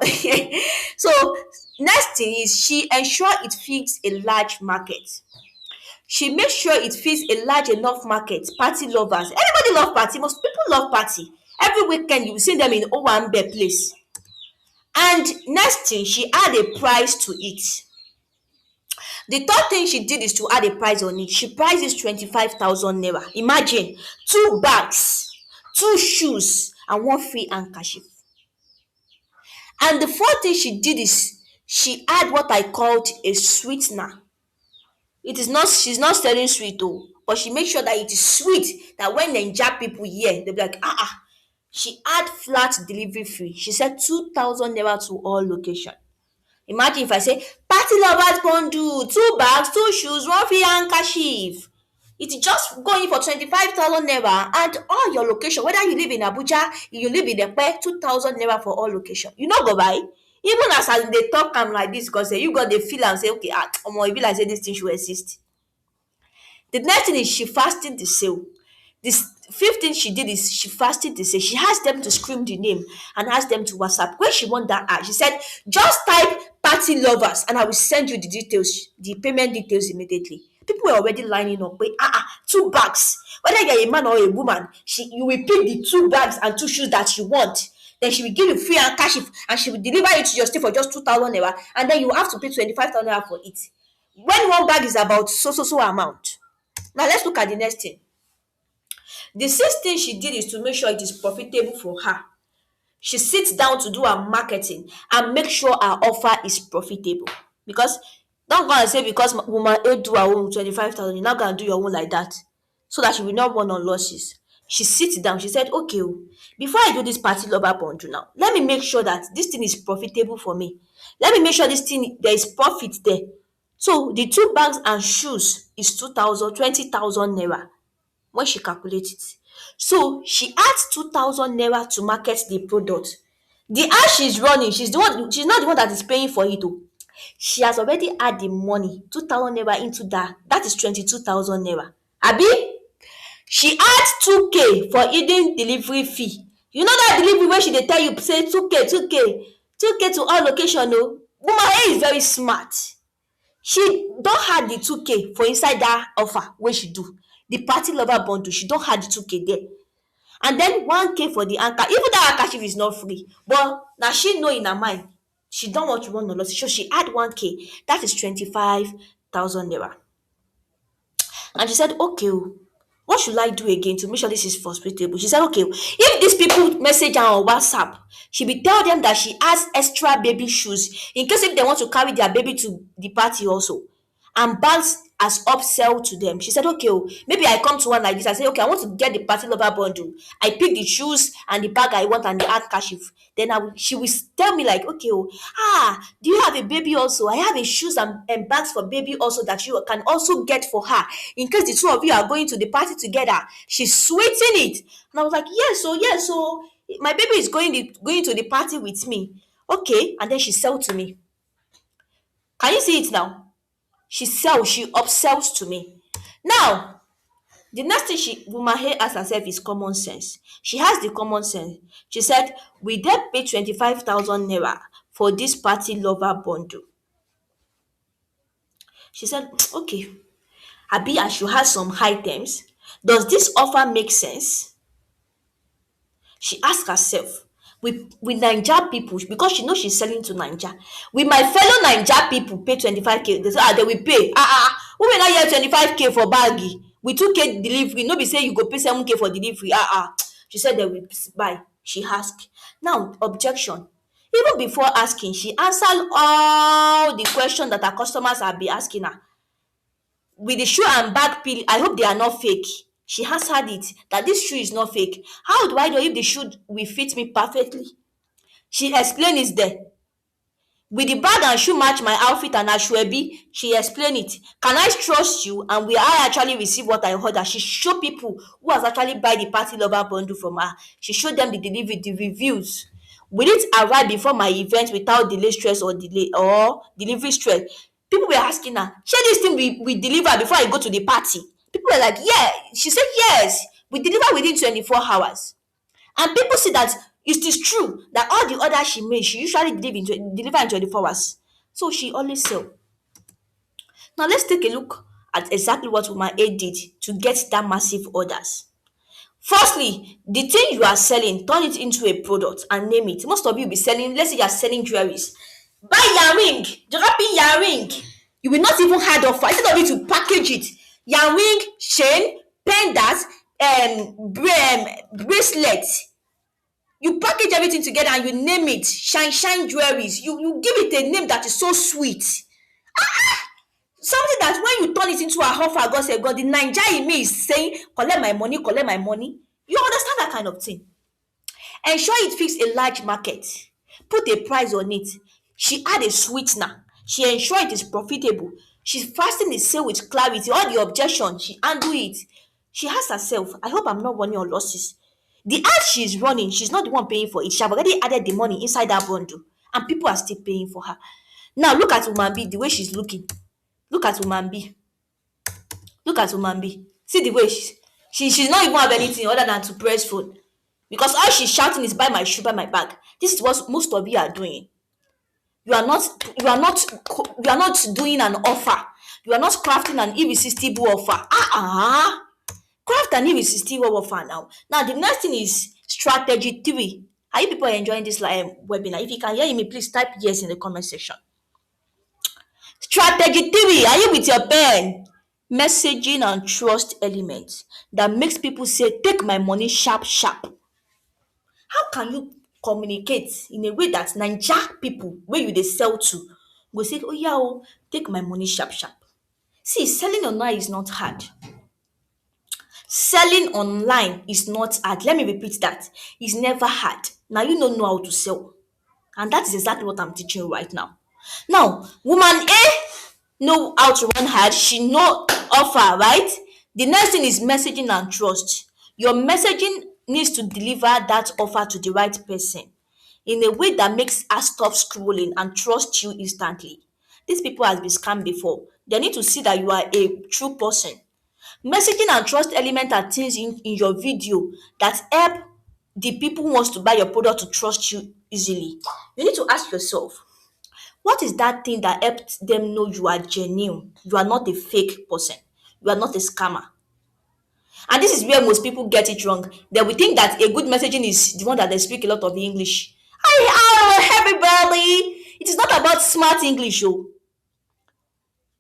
So next thing is she ensure it fits a large market. She make sure it fits a large enough market. Party lovers, everybody love party. Most people love party. Every weekend you see them in owambe place. And next thing, she add a price to it. The third thing she did is to add a price on it. She priced it 25,000 naira. Imagine, two bags, two shoes, and one free handkerchief. And the fourth thing she did is she add what I called a sweetener. It is not, she's not selling sweet though, but she makes sure that it is sweet, that when Naija people hear, they'll be like, She add flat delivery fee. She said 2,000 naira to all location. Imagine if I say party lovers bundle, two bags, two shoes, one free handkerchief. It's just going for 25,000 naira and all your location, whether you live in Abuja, you live in Epe, 2,000 naira for all location. You no go buy. Even as they talk am like this, because you got the feel and say, okay, omo, e be like say this thing should exist. The next thing is she fasted the sale. This fifth thing she did is she fasted the sale. She asked them to scream the name and asked them to WhatsApp. When she want that ad, she said, just type party lovers and I will send you the details, the payment details immediately. People were already lining up. Wait, two bags. Whether you're a man or a woman, you will pick the two bags and two shoes that you want. Then she will give you free handkerchief and she will deliver it to your state for just 2,000 naira. And then you have to pay 25,000 naira for it. When one bag is about so amount. Now let's look at the next thing. The sixth thing she did is to make sure it is profitable for her. She sits down to do her marketing and make sure her offer is profitable. Because don't go and say because woman A do her own 25,000, you're not gonna do your own like that. So that she will not run on losses. She sits down, she said, okay, before I do this party lover bundle now, let me make sure that this thing is profitable for me. Let me make sure this thing there is profit there. So the two bags and shoes is 20,000 naira when she calculate it. So she adds 2,000 naira to market the product. The ad she's running, she's not the one that is paying for it oh. She has already add the money, 2,000 naira into that. That is 22,000 naira. Abi? She adds 2k for hidden delivery fee. You know that delivery wey she dey tell you say 2k to all location oh. Woman A is very smart. She don add the 2k for inside that offer wey she do. The party lover bundle, she don add the 2k there. And then 1k for the anchor. Even that handkerchief is not free. But now she know in her mind, she don't want to run no loss. So she add 1k. That is 25,000 naira. And she said, okay, what should I do again to make sure this is profitable? She said, okay, if these people message her on WhatsApp, she will tell them that she has extra baby shoes in case if they want to carry their baby to the party also. And bags as upsell to them. She said, okay, maybe I come to one like this. I say, okay, I want to get the party lover bundle. I pick the shoes and the bag I want and the handkerchief. Then she will tell me like, okay, do you have a baby also? I have a shoes and bags for baby also that you can also get for her. In case the two of you are going to the party together. She's sweeting it. And I was like, yes, so my baby is going to the party with me. Okay, and then she sell to me. Can you see it now? She upsells to me. Now, the next thing woman here asks herself is common sense. She has the common sense. She said, we then pay 25,000 naira for this party lover bundle. She said, okay, Abi, I should have some items. Does this offer make sense? She asked herself, with Naija people, because she knows she's selling to Naija, will my fellow Naija people pay 25k? They say, they will pay. Who will not hear 25k for baggy? with 2K delivery, no be say you go pay 7K for delivery. She said they will buy. She asked. Now, objection. Even before asking, she answered all the questions that her customers have been asking her. With the shoe and bag pill, I hope they are not fake. She answered it that this shoe is not fake. How do I know if the shoe will fit me perfectly? She explained it there. With the bag and shoe match my outfit and ashwebi, she explained it. Can I trust you? And will I actually receive what I order? She showed people who has actually buy the party lover bundle from her. She showed them the delivery, the reviews. Will it arrive before my event without delay stress or delay or delivery stress? People were asking her, shey this thing we deliver before I go to the party? People were like, yeah. She said, yes, we deliver within 24 hours. And people see that it is true that all the orders she made, she usually deliver in 24 hours. So she always sell. Now let's take a look at exactly what Woman A did to get that massive orders. Firstly, the thing you are selling, turn it into a product and name it. Most of you be selling, let's say you are selling jewelries. Buy earring, dropping earring. You will not even hide offer. Instead of you to package it, earring, chain, pendants, bracelet. You package everything together and you name it shine shine jewelries. You give it a name that is so sweet. Something that when you turn it into a offer, God said, God, the Naija in me is saying, collect my money, collect my money. You understand that kind of thing. Ensure it fits a large market. Put a price on it. She add a sweetener. She ensure it is profitable. She's fasting the sale with clarity. All the objections, she undo it. She asked herself, I hope I'm not running on losses. The ad she's running, she's not the one paying for it. She have already added the money inside that bundle. And people are still paying for her. Now look at Woman B, the way she's looking. Look at Woman B. Look at Woman B. See the way she's not even have anything other than to press phone. Because all she's shouting is buy my shoe, buy my bag. This is what most of you are doing. You are not doing an offer. You are not crafting an irresistible offer. Craft an irresistible offer now. Now the next thing is strategy 3. Are you people enjoying this webinar? If you can hear me, please type yes in the comment section. Strategy 3. Are you with your pen? Messaging and trust elements that makes people say, take my money sharp, sharp. How can you communicate in a way that Naija people wey you dey sell to go say, oh, take my money sharp, sharp? See, selling online is not hard. Selling online is not hard. Let me repeat that. It's never hard. Now you don't know how to sell. And that is exactly what I'm teaching you right now. Now, Woman A know how to run hard. She know offer, right? The next thing is messaging and trust. Your messaging needs to deliver that offer to the right person in a way that makes her stop scrolling and trust you instantly. These people has been scammed before. They need to see that you are a true person. Messaging and trust element are things in your video that help the people who wants to buy your product to trust you easily. You need to ask yourself, what is that thing that helps them know you are genuine? You are not a fake person. You are not a scammer. And this is where most people get it wrong. They will think that a good messaging is the one that they speak a lot of English. Hi, everybody. It is not about smart English, oh.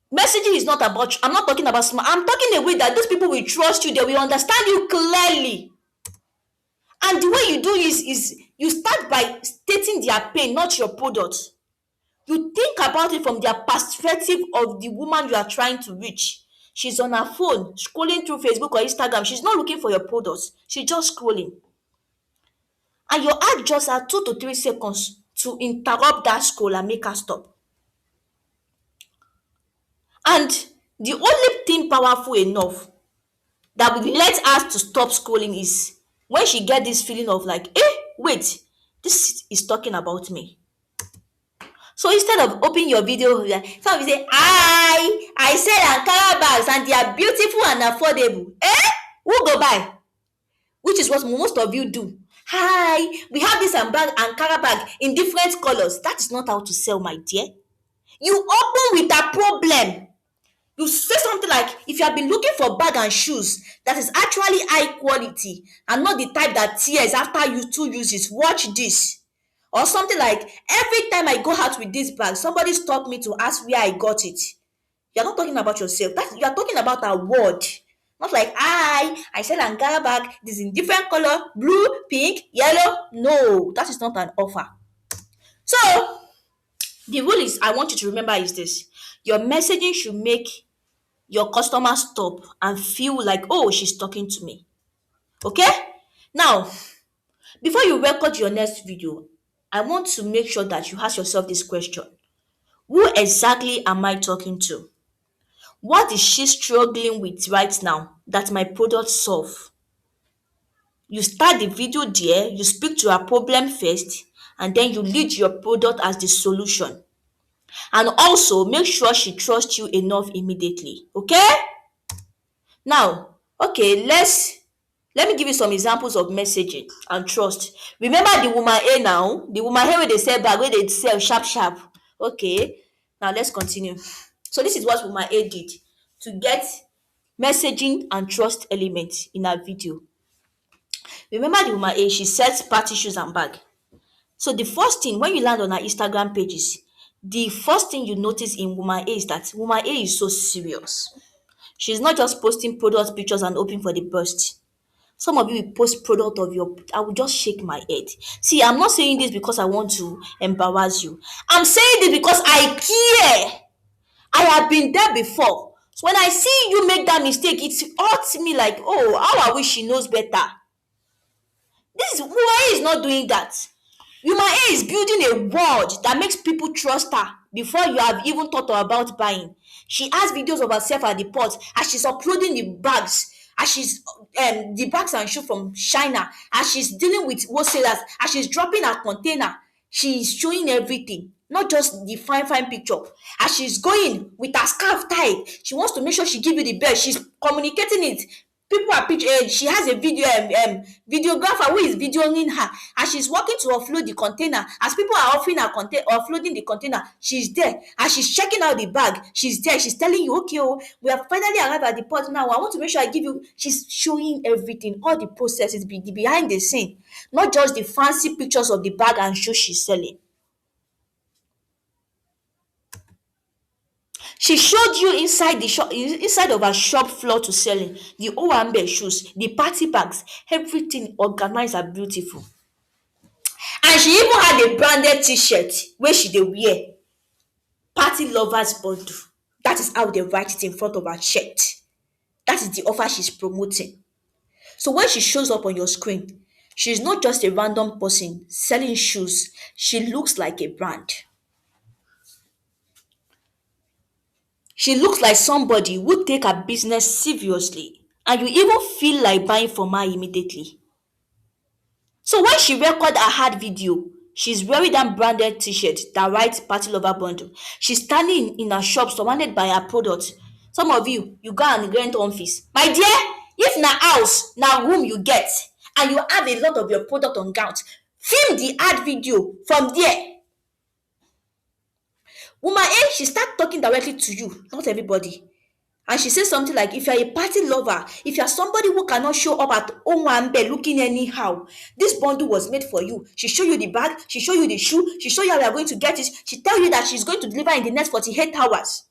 Messaging is not about, I'm not talking about smart. I'm talking a way that those people will trust you. They will understand you clearly. And the way you do is you start by stating their pain, not your product. You think about it from their perspective of the woman you are trying to reach. She's on her phone, scrolling through Facebook or Instagram. She's not looking for your products. She's just scrolling. And your ad just has 2 to 3 seconds to interrupt that scroll and make her stop. And the only thing powerful enough that will let us to stop scrolling is when she get this feeling of like, wait, this is talking about me. So instead of opening your video, some of you say, I sell Ankara bags and they are beautiful and affordable. Who go buy? Which is what most of you do. Hi, we have this Ankara bag in different colors. That is not how to sell, my dear. You open with a problem. You say something like, if you have been looking for bag and shoes that is actually high quality and not the type that tears after you two use it, watch this. Or something like, every time I go out with this bag, somebody stop me to ask where I got it. You're not talking about yourself. You are talking about a word Not like I said Ankara bag, this is in different color, blue, pink, yellow. No, that is not an offer. So the rule is I want you to remember is this: your messaging should make your customer stop and feel like, oh, she's talking to me. Okay? Now, before you record your next video, I want to make sure that you ask yourself this question: who exactly am I talking to? What is she struggling with right now that my product solve? You start the video there, you speak to her problem first, and then you lead your product as the solution. And also make sure she trusts you enough immediately. Okay? Now, okay, let me give you some examples of messaging and trust. Remember the woman A now, the woman A wey dey sell bag, wey dey sell sharp sharp. Okay, now let's continue. So this is what woman A did to get messaging and trust elements in her video. Remember the woman A, she sells party shoes and bag. So the first thing when you land on her Instagram pages, the first thing you notice in woman A is that woman A is so serious. She's not just posting product pictures and hoping for the best. Some of you will post product of your, I will just shake my head. See, I'm not saying this because I want to embarrass you. I'm saying this because I care. I have been there before. So when I see you make that mistake, it hurts me like, oh, how I wish she knows better. This is why is not doing that. Yuma A is building a world that makes people trust her before you have even thought about buying. She has videos of herself at the port as she's uploading the bags, as she's the bags and shoes from China, as she's dealing with wholesalers, as she's dropping her container. She's showing everything, not just the fine picture. As she's going with her scarf tied, she wants to make sure she give you the best. She's communicating it. People are picture. She has a videographer who is videoing her as she's working to offload the container. As people are offering her offloading the container, she's there. As she's checking out the bag, she's there. She's telling you, okay, oh, we have finally arrived at the port now. I want to make sure I give you. She's showing everything, all the processes behind the scene, not just the fancy pictures of the bag and shoes she's selling. She showed you inside the shop, inside of her shop floor to selling the Owambe shoes, the party bags, everything organized and beautiful. And she even had a branded t-shirt where she dey wear. Party lovers bundle. That is how they write it in front of her shirt. That is the offer she's promoting. So when she shows up on your screen, she's not just a random person selling shoes. She looks like a brand. She looks like somebody who take her business seriously and you even feel like buying from her immediately. So when she record her hard video, she's wearing that branded t-shirt that writes Party Lover Bundle. She's standing in her shop surrounded by her products. Some of you, you go and rent office. My dear, if na house, na room you get, and you have a lot of your product on ground, film the ad video from there. Woman A, she start talking directly to you, not everybody. And she says something like, if you're a party lover, if you're somebody who cannot show up at Owambe looking anyhow, this bundle was made for you. She show you the bag, she show you the shoe, she show you how you are going to get it. She tell you that she's going to deliver in the next 48 hours.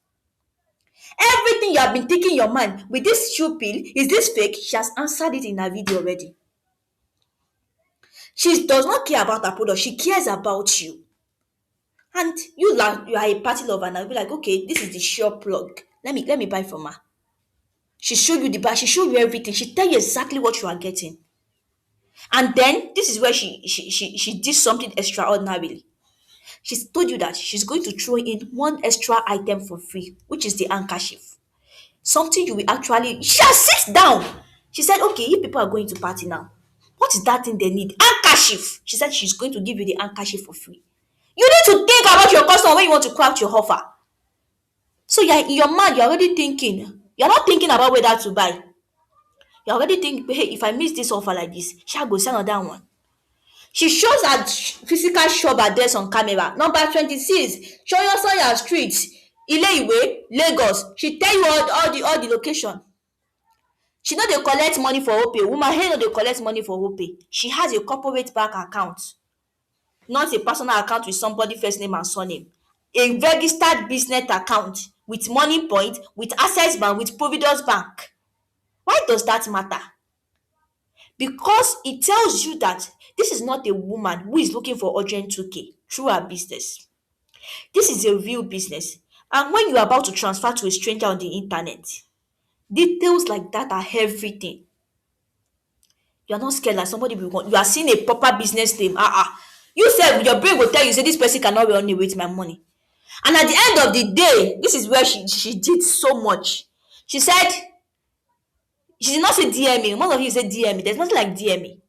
Everything you have been thinking in your mind with this shoe peel, is this fake? She has answered it in her video already. She does not care about her product. She cares about you. And you are a party lover and I'll be like, okay, this is the sure plug. Let me buy from her. She showed you the bag, she showed you everything. She tell you exactly what you are getting. And then this is where she did something extraordinarily. She's told you that she's going to throw in one extra item for free, which is the handkerchief. Something you will actually, she has sit down. She said, okay, if people are going to party now, what is that thing they need? Handkerchief. She said she's going to give you the handkerchief for free. You need to think about your customer when you want to craft your offer. So you're in your mind, you're already thinking. You're not thinking about whether to buy. You're already thinking, hey, if I miss this offer like this, shall go sell another one. She shows her physical shop address on camera. Number 26, Soyosoya Street, Ile-Iwe, Lagos. She tell you all the location. She no dey collect money for opay. Woman hey no dey collect money for opay. She has a corporate bank account, not a personal account with somebody first name and surname. A registered business account with Money Point, with Access Bank, with Providence Bank. Why does that matter? Because it tells you that this is not a woman who is looking for urgent 2K through her business. This is a real business. And when you are about to transfer to a stranger on the internet, details like that are everything. You are not scared like somebody will want. You are seeing a proper business name. You said your brain will tell you, say this person cannot run away with my money. And at the end of the day, this is where she did so much. She said, she did not say DM me. Most of you say DM me. There's nothing like DM me.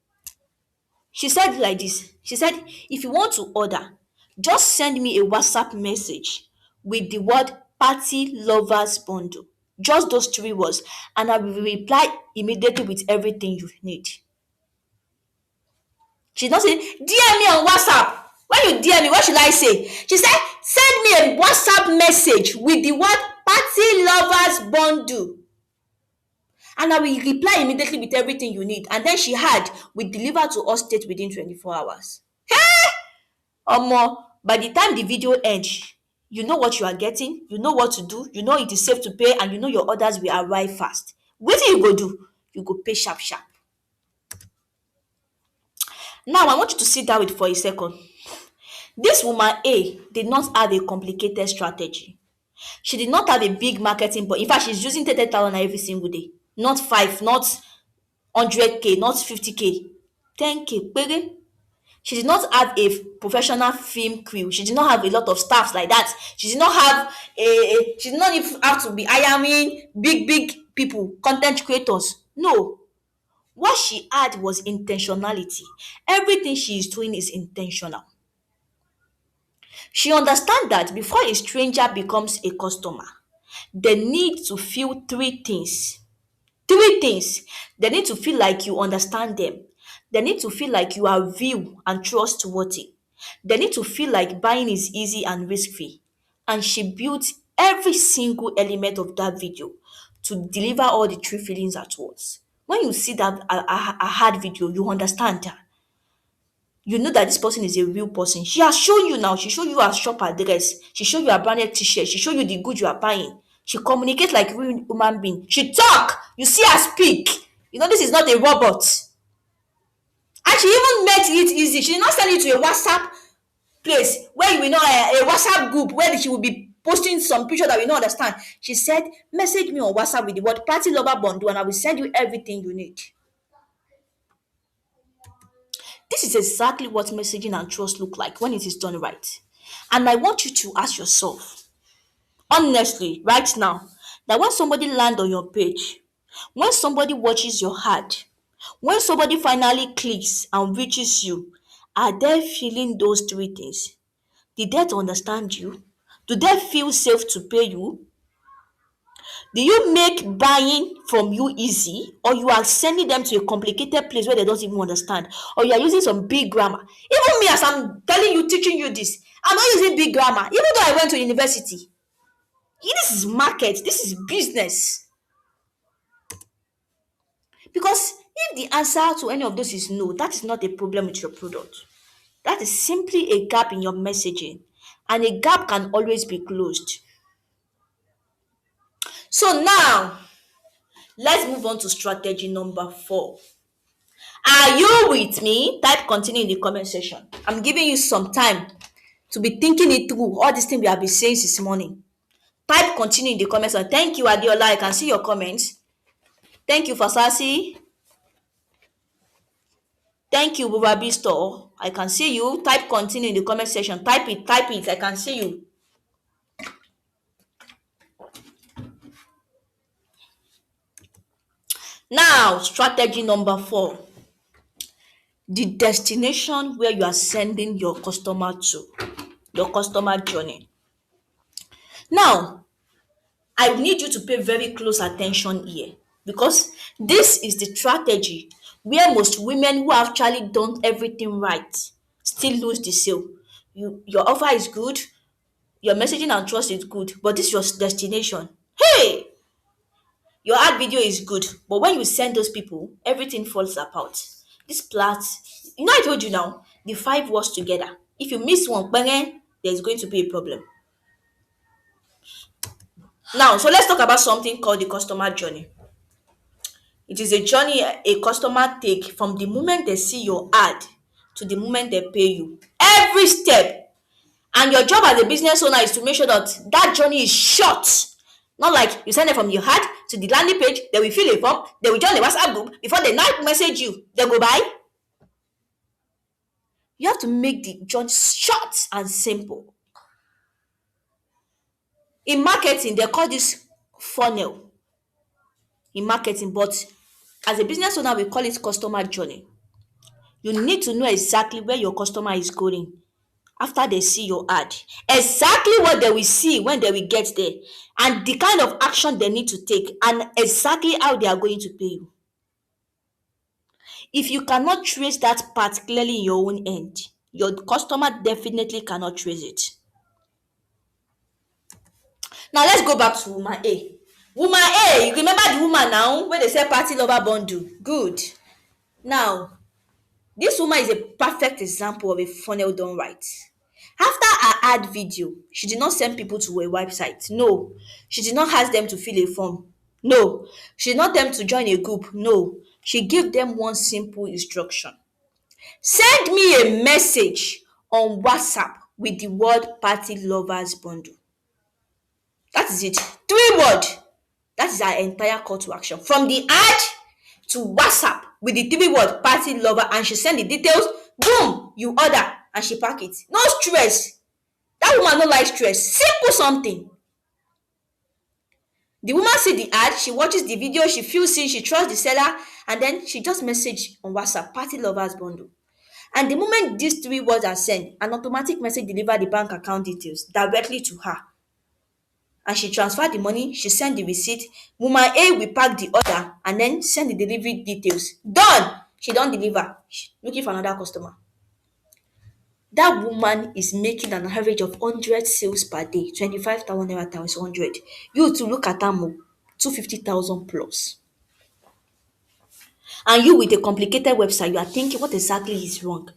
She said like this. She said, if you want to order, just send me a WhatsApp message with the word party lovers bundle. Just those three words. And I will reply immediately with everything you need. She's not saying, DM me on WhatsApp. When you DM me, what should I say? She said, send me a WhatsApp message with the word party lovers bundle. And I will reply immediately with everything you need. And then she had, we deliver to us state within 24 hours. Omo, by the time the video ends, you know what you are getting, you know what to do, you know it is safe to pay, and you know your orders will arrive fast. Wetin you go do? You go pay sharp sharp. Now I want you to sit down with for a second. This woman A did not have a complicated strategy. She did not have a big marketing, but in fact, she's using 30,000 every single day. Not five, not 100K, not 50K, 10K. Pere. She did not have a professional film crew. She did not have a lot of staffs like that. She did not have she did not even have to be hiring big people, content creators. No. What she had was intentionality. Everything she is doing is intentional. She understands that before a stranger becomes a customer, they need to feel three things. Three things. They need to feel like you understand them. They need to feel like you are real and trustworthy. They need to feel like buying is easy and risk free. And she built every single element of that video to deliver all the three feelings at once. When you see that a hard video, you understand her. You know that this person is a real person. She has shown you now. She showed you her shop address. She showed you her branded t-shirt. She showed you the good you are buying. She communicates like a real human being. She talk. You see her speak. You know this is not a robot. And she even made it easy. She did not send you to a WhatsApp place where you will know a WhatsApp group where she will be posting some picture that we don't understand. She said, message me on WhatsApp with the word party lover bundle and I will send you everything you need. This is exactly what messaging and trust look like when it is done right. And I want you to ask yourself, honestly, right now, that when somebody land on your page, when somebody watches your ad, when somebody finally clicks and reaches you, are they feeling those three things? Did they understand you? Do they feel safe to pay you? Do you make buying from you easy, or you are sending them to a complicated place where they don't even understand, or you are using some big grammar? Even me, as I'm telling you, teaching you this, I'm not using big grammar, even though I went to university. This is market, this is business. Because if the answer to any of those is no, that is not a problem with your product. That is simply a gap in your messaging, and a gap can always be closed. So now, let's move on to strategy number 4. Are you with me? Type continue in the comment section. I'm giving you some time to be thinking it through. All these things we have been saying this morning. Type continue in the comment section. Thank you, Adiola. I can see your comments. Thank you, Fasasi. Thank you, Bubabi Store. I can see you. Type continue in the comment section. Type it, type it. I can see you. Now, strategy number 4. The destination where you are sending your customer to, your customer journey. Now, I need you to pay very close attention here because this is the strategy where most women who have actually done everything right still lose the sale. Your offer is good, your messaging and trust is good, but this is your destination. Hey, your ad video is good, but when you send those people, everything falls apart. This plat, I told you now, the 5 words together. If you miss one, bang, there's going to be a problem. Now, so let's talk about something called the customer journey. It is a journey a customer take from the moment they see your ad to the moment they pay you. Every step. And your job as a business owner is to make sure that that journey is short. Not like you send them from your ad to the landing page, they will fill a form, they will join the WhatsApp group before they now message you, they go buy. You have to make the journey short and simple. In marketing, they call this funnel in marketing, but as a business owner, we call it customer journey. You need to know exactly where your customer is going after they see your ad, exactly what they will see when they will get there, and the kind of action they need to take, and exactly how they are going to pay you. If you cannot trace that part clearly in your own end, your customer definitely cannot trace it. Now let's go back to woman A. Woman A, you remember the woman now where they say party lover bundle? Good. Now, this woman is a perfect example of a funnel done right. After her ad video, she did not send people to a website. No. She did not ask them to fill a form. No. She did not tell them to join a group. No. She gave them one simple instruction. Send me a message on WhatsApp with the word party lovers bundle. That is it. Three word. That is our entire call to action. From the ad to WhatsApp with the three word party lover, and she send the details. Boom, you order and she pack it. No stress. That woman no like stress. Simple something. The woman see the ad, she watches the video, she feels it, she trusts the seller, and then she just message on WhatsApp party lovers bundle. And the moment these three words are sent, an automatic message deliver the bank account details directly to her. And she transfer the money, she send the receipt. Woman A will pack the order and then send the delivery details. Done! She don't deliver. She looking for another customer. That woman is making an average of 100 sales per day, 25,000 naira times 100. You to look at am 250,000 plus. And you with a complicated website, you are thinking what exactly is wrong.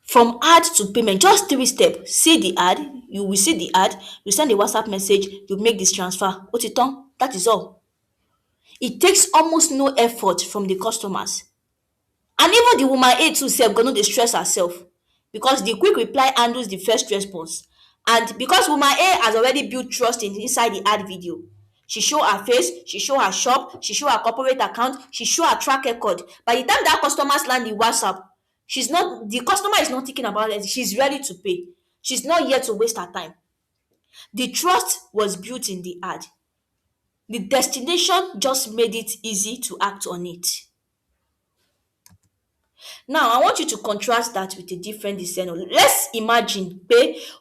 From ad to payment, just three steps. See the ad, you will see the ad, you send a WhatsApp message, you make this transfer. Otiton, that is all. It takes almost no effort from the customers. And even the woman A too sef go no dey stress herself, because the quick reply handles the first response. And because woman A has already built trust inside the ad video, she show her face, she show her shop, she show her corporate account, she show her track record. By the time that customers land the WhatsApp, the customer is not thinking about it, she's ready to pay. She's not here to waste her time. The trust was built in the ad. The destination just made it easy to act on it. Now, I want you to contrast that with a different decision. Let's imagine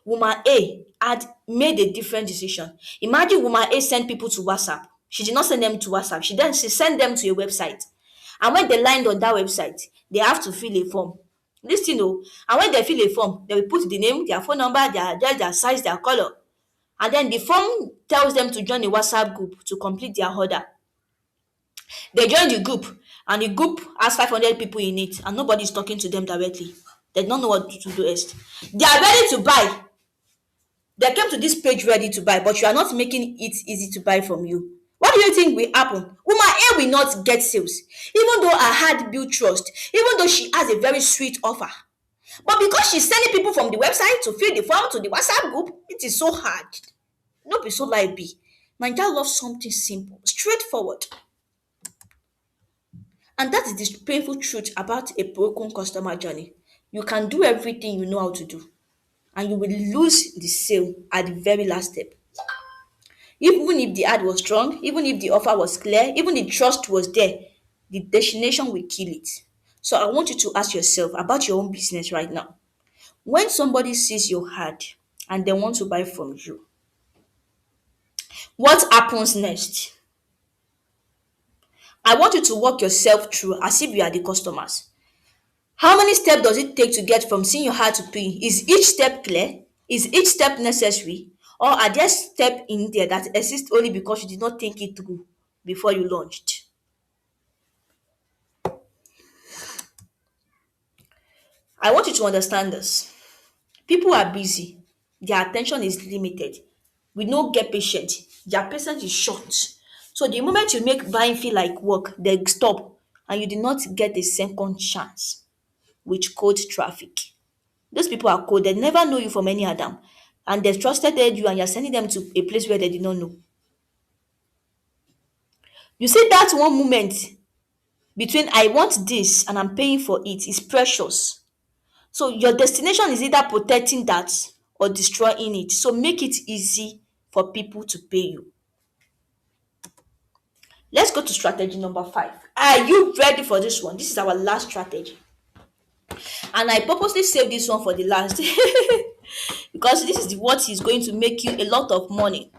woman A had made a different decision. Imagine woman A sent people to WhatsApp. She did not send them to WhatsApp. She sent them to a website. And when they land on that website, they have to fill a form. Listen, and when they fill a form, they will put the name, their phone number, their address, their size, their color. And then the form tells them to join a WhatsApp group to complete their order. They join the group, and the group has 500 people in it, and nobody is talking to them directly. They don't know what to do next. They are ready to buy. They came to this page ready to buy, but you are not making it easy to buy from you. What do you think will happen? Woman A will not get sales, even though her heart built trust, even though she has a very sweet offer. But because she's sending people from the website to fill the form to the WhatsApp group, it is so hard. No be so like be. Naija loves something simple, straightforward. And that is the painful truth about a broken customer journey. You can do everything you know how to do, and you will lose the sale at the very last step. Even if the ad was strong, even if the offer was clear, even the trust was there, the destination will kill it. So I want you to ask yourself about your own business right now. When somebody sees your ad and they want to buy from you, what happens next? I want you to walk yourself through as if you are the customers. How many steps does it take to get from seeing your heart to pay? Is each step clear? Is each step necessary? Or are there steps in there that exist only because you did not think it through before you launched? I want you to understand this. People are busy. Their attention is limited. We no get patient. Their patience is short. So the moment you make buying feel like work, they stop and you did not get a second chance with cold traffic. Those people are cold, they never know you from any Adam. And they trusted you and you're sending them to a place where they did not know. You see that one moment between I want this and I'm paying for it is precious. So your destination is either protecting that or destroying it. So make it easy for people to pay you. Let's go to strategy number 5. Are you ready for this one? This is our last strategy. And I purposely saved this one for the last because this is what is going to make you a lot of money.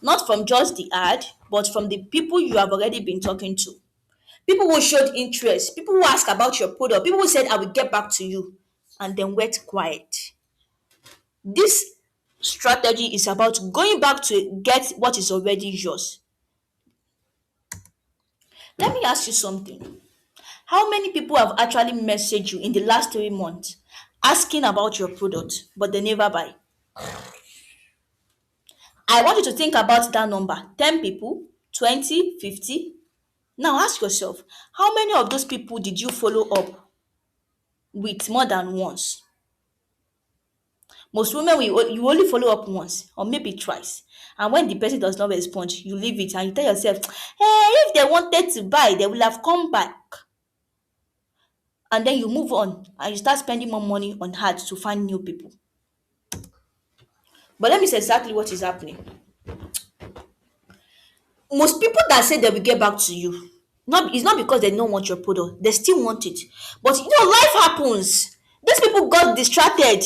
Not from just the ad, but from the people you have already been talking to. People who showed interest, people who ask about your product, people who said, I will get back to you, and then went quiet. This strategy is about going back to get what is already yours. Let me ask you something. How many people have actually messaged you in the last 3 months asking about your product, but they never buy? I want you to think about that number 10 people, 20, 50. Now ask yourself, how many of those people did you follow up with more than once? Most women, you only follow up once or maybe twice. And when the person does not respond, you leave it and you tell yourself, hey, if they wanted to buy, they will have come back. And then you move on and you start spending more money on ads to find new people. But let me say exactly what is happening. Most people that say they will get back to you, it's not because they don't want your product, they still want it. But life happens. These people got distracted.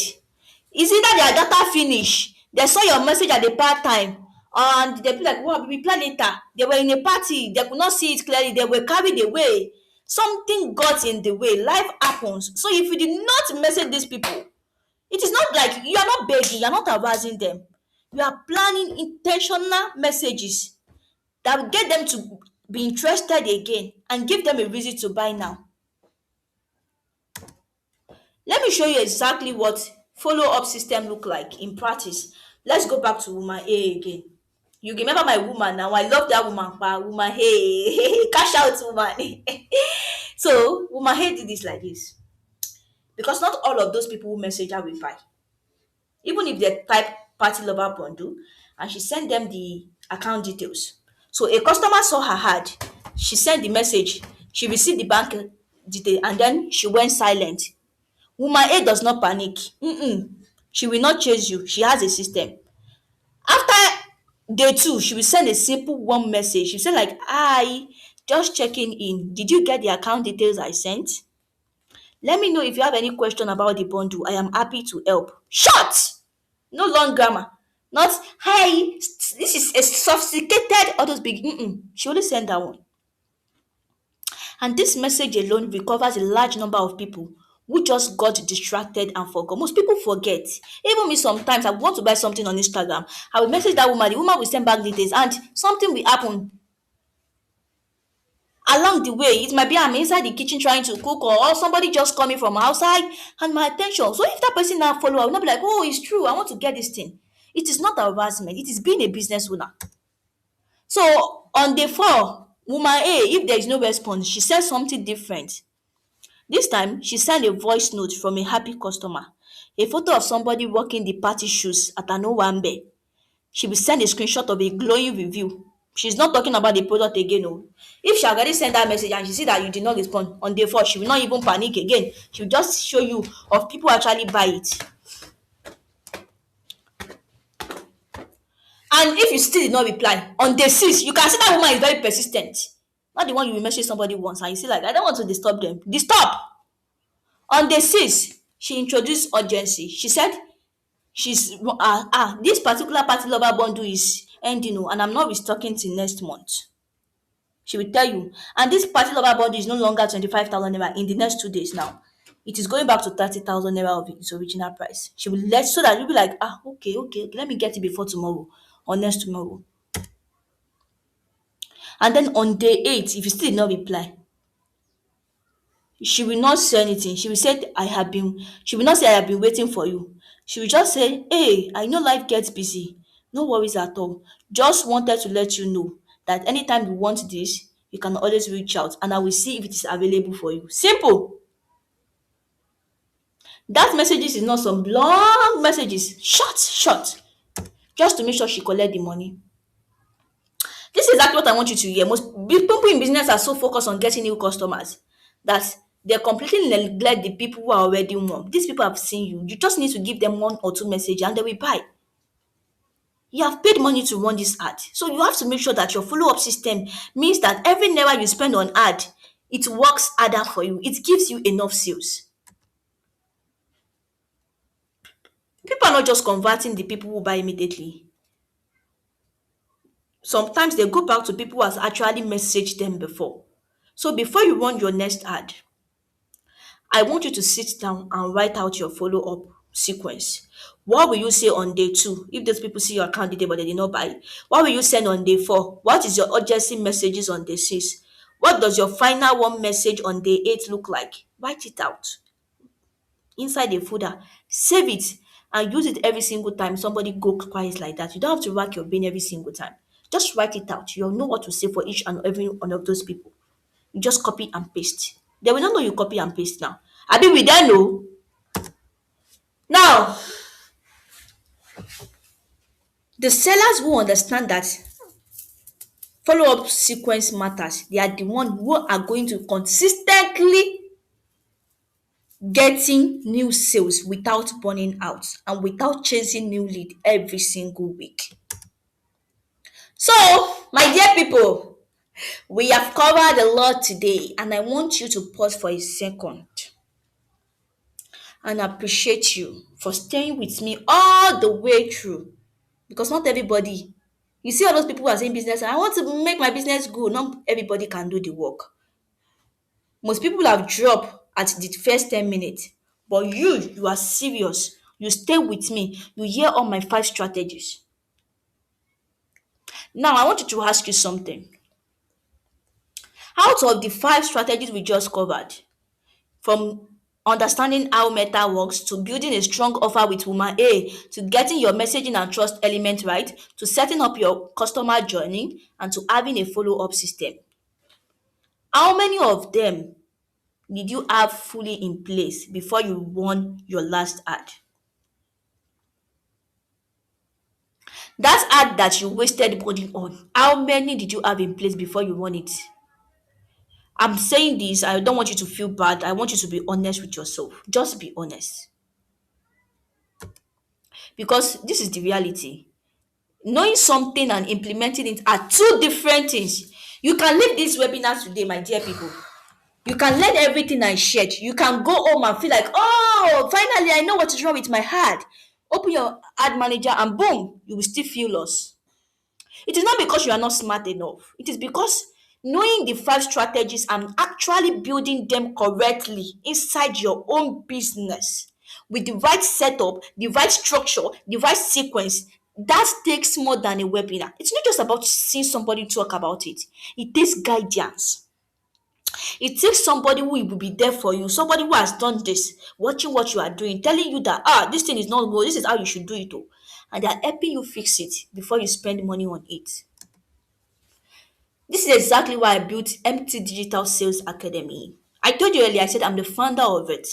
It's either their data finish, they saw your message at the part time, and they be like, well, we reply later. They were in a party, they could not see it clearly, they were carried away. Something got in the way. Life happens. So if you did not message these people, it is not like you are not begging, you are not harassing them. You are planning intentional messages that will get them to be interested again and give them a reason to buy now. Let me show you exactly what follow-up system look like in practice. Let's go back to woman A again. You remember my woman now. I love that woman. Woman hey, cash out woman. So woman hey did this like this. Because not all of those people who message her will buy. Even if they type party lover bundle and she sent them the account details. So a customer saw her ad, she sent the message, she received the bank detail, and then she went silent. Woman A does not panic. She will not chase you. She has a system. After day two, she will send a simple one message. She said like, "Hi, just checking in. Did you get the account details I sent? Let me know if you have any question about the bundle. I am happy to help." Short. No long grammar. Not, "Hey, this is a sophisticated," all those big. She only sent that one. And this message alone recovers a large number of people who just got distracted and forgot. Most people forget. Even me sometimes, I want to buy something on Instagram. I will message that woman, the woman will send back details, and something will happen along the way. It might be I'm inside the kitchen trying to cook, or somebody just coming from outside and my attention. So if that person now follow, I will not be like, oh, it's true, I want to get this thing. It is not harassment, it is being a business owner. So on day 4, woman A, if there is no response, she says something different. This time, she sent a voice note from a happy customer, a photo of somebody walking the party shoes at an Owambe. She will send a screenshot of a glowing review. She's not talking about the product again. Oh. If she already sent that message and she see that you did not respond on day 4, she will not even panic again. She will just show you of people actually buy it. And if you still did not reply on day 6, you can see that woman is very persistent. Not the one you will message somebody once and you see like, I don't want to disturb them. Disturb. On day 6, she introduced urgency. She said, this particular party lover bundle is ending, and I'm not restocking till next month. She will tell you. And this party lover bundle is no longer 25,000 naira in the next 2 days now. It is going back to 30,000 naira of its original price. She will let so that you'll be like, okay, let me get it before tomorrow or next tomorrow. And then on day 8, if you still did not reply, she will not say anything. She will not say I have been waiting for you. She will just say, hey, I know life gets busy. No worries at all. Just wanted to let you know that anytime you want this, you can always reach out and I will see if it is available for you. Simple. That messages is not some long messages, short, short, just to make sure she collect the money. This is exactly what I want you to hear. Most people in business are so focused on getting new customers that they completely neglect the people who are already warm. These people have seen you. You just need to give them one or two messages and they will buy. You have paid money to run this ad. So you have to make sure that your follow-up system means that every naira you spend on ad, it works harder for you. It gives you enough sales. People are not just converting the people who buy immediately. Sometimes they go back to people who has actually messaged them before. So before you run your next ad, I want you to sit down and write out your follow-up sequence. What will you say on day two if those people see your account detail but they did not buy? What will you send on day four? What is your urgency messages on day six? What does your final one message on day eight look like? Write it out inside a folder, save it, and use it every single time somebody go quiet like that. You don't have to rack your brain every single time. Just write it out. You'll know what to say for each and every one of those people. You just copy and paste. They will not know you copy and paste now. I mean, we don't know. Now, the sellers who understand that follow-up sequence matters, they are the one who are going to consistently getting new sales without burning out and without chasing new lead every single week. So, my dear people, we have covered a lot today, and I want you to pause for a second and appreciate you for staying with me all the way through. Because not everybody, you see all those people who are saying business, I want to make my business good. Not everybody can do the work. Most people have dropped at the first 10 minutes. But you are serious. You stay with me. You hear all my 5 strategies. Now, I want you to ask you something. Out of the 5 strategies we just covered, from understanding how meta works to building a strong offer with woman A to getting your messaging and trust element right to setting up your customer journey and to having a follow-up system. How many of them did you have fully in place before you won your last ad? That ad that you wasted money on, how many did you have in place before you won it? I'm saying this, I don't want you to feel bad. I want you to be honest with yourself. Just be honest. Because this is the reality. Knowing something and implementing it are two different things. You can leave this webinar today, my dear people. You can learn everything I shared. You can go home and feel like, oh, finally, I know what is wrong with my ad. Open your ad manager and boom, you will still feel lost. It is not because you are not smart enough. It is because knowing the 5 strategies and actually building them correctly inside your own business with the right setup, the right structure, the right sequence, that takes more than a webinar. It's not just about seeing somebody talk about it. It takes guidance. It takes somebody who will be there for you, somebody who has done this, watching what you are doing, telling you that this thing is not good, this is how you should do it. Oh. And they are helping you fix it before you spend money on it. This is exactly why I built MT Digital Sales Academy. I told you earlier, I said I'm the founder of it.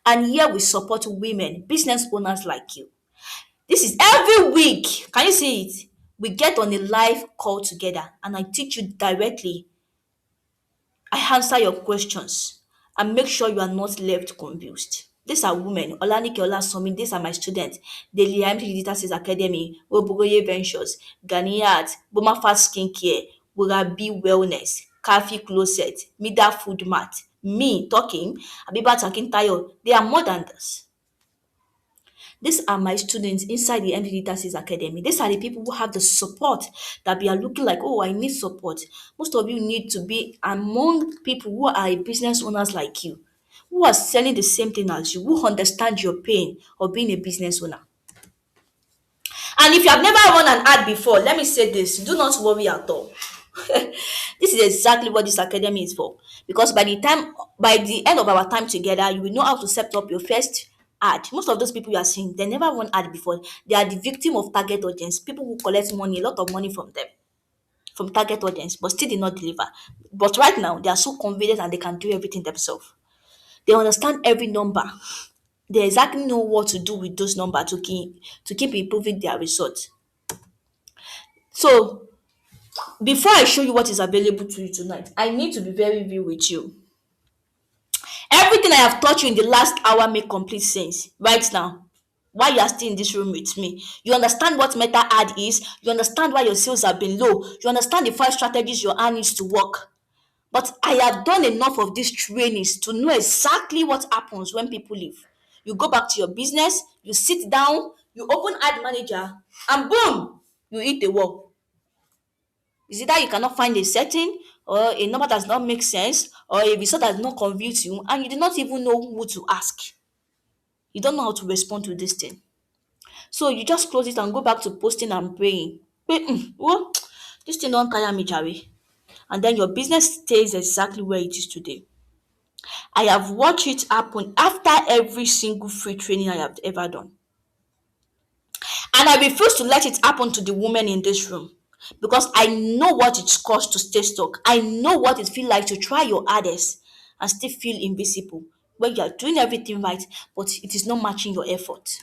And here we support women, business owners like you. This is every week. Can you see it? We get on a live call together and I teach you directly. I answer your questions and make sure you are not left confused. These are women. Olanike Olasomi, these are my students. Daily MT Digital Sales Academy, Obugoye Ventures, Ganiat, Boma Fast Skincare, Wurabi Wellness, Kafi Closet, Mida Food Mart, me talking, Abiba Takintayo. They are more than this. These are my students inside the MD Leaders Academy. These are the people who have the support that we are looking like, oh, I need support. Most of you need to be among people who are business owners like you, who are selling the same thing as you, who understand your pain of being a business owner. And if you have never run an ad before, let me say this, do not worry at all. This is exactly what this academy is for. Because by the end of our time together, you will know how to set up your first ad. Most of those people you are seeing, they never run ad before. They are the victim of target audience, people who collect money, a lot of money from them. from target audience, but still did not deliver. But right now, they are so confident and they can do everything themselves. They understand every number. They exactly know what to do with those numbers to keep improving their results. So before I show you what is available to you tonight, I need to be very real with you. Everything I have taught you in the last hour make complete sense right now. While you are still in this room with me, you understand what meta ad is, you understand why your sales have been low, you understand the 5 strategies your ad needs to work. But I have done enough of these trainings to know exactly what happens when people leave. You go back to your business, you sit down, you open ad manager, and boom, you hit the wall. Is it that you cannot find a setting, or a number does not make sense, or a result does not convince you, and you do not even know who to ask? You don't know how to respond to this thing. So you just close it and go back to posting and praying. Pray, well, this thing don't tire me, Jerry. And then your business stays exactly where it is today. I have watched it happen after every single free training I have ever done. And I refuse to let it happen to the women in this room because I know what it costs to stay stuck. I know what it feels like to try your hardest and still feel invisible when you are doing everything right, but it is not matching your effort.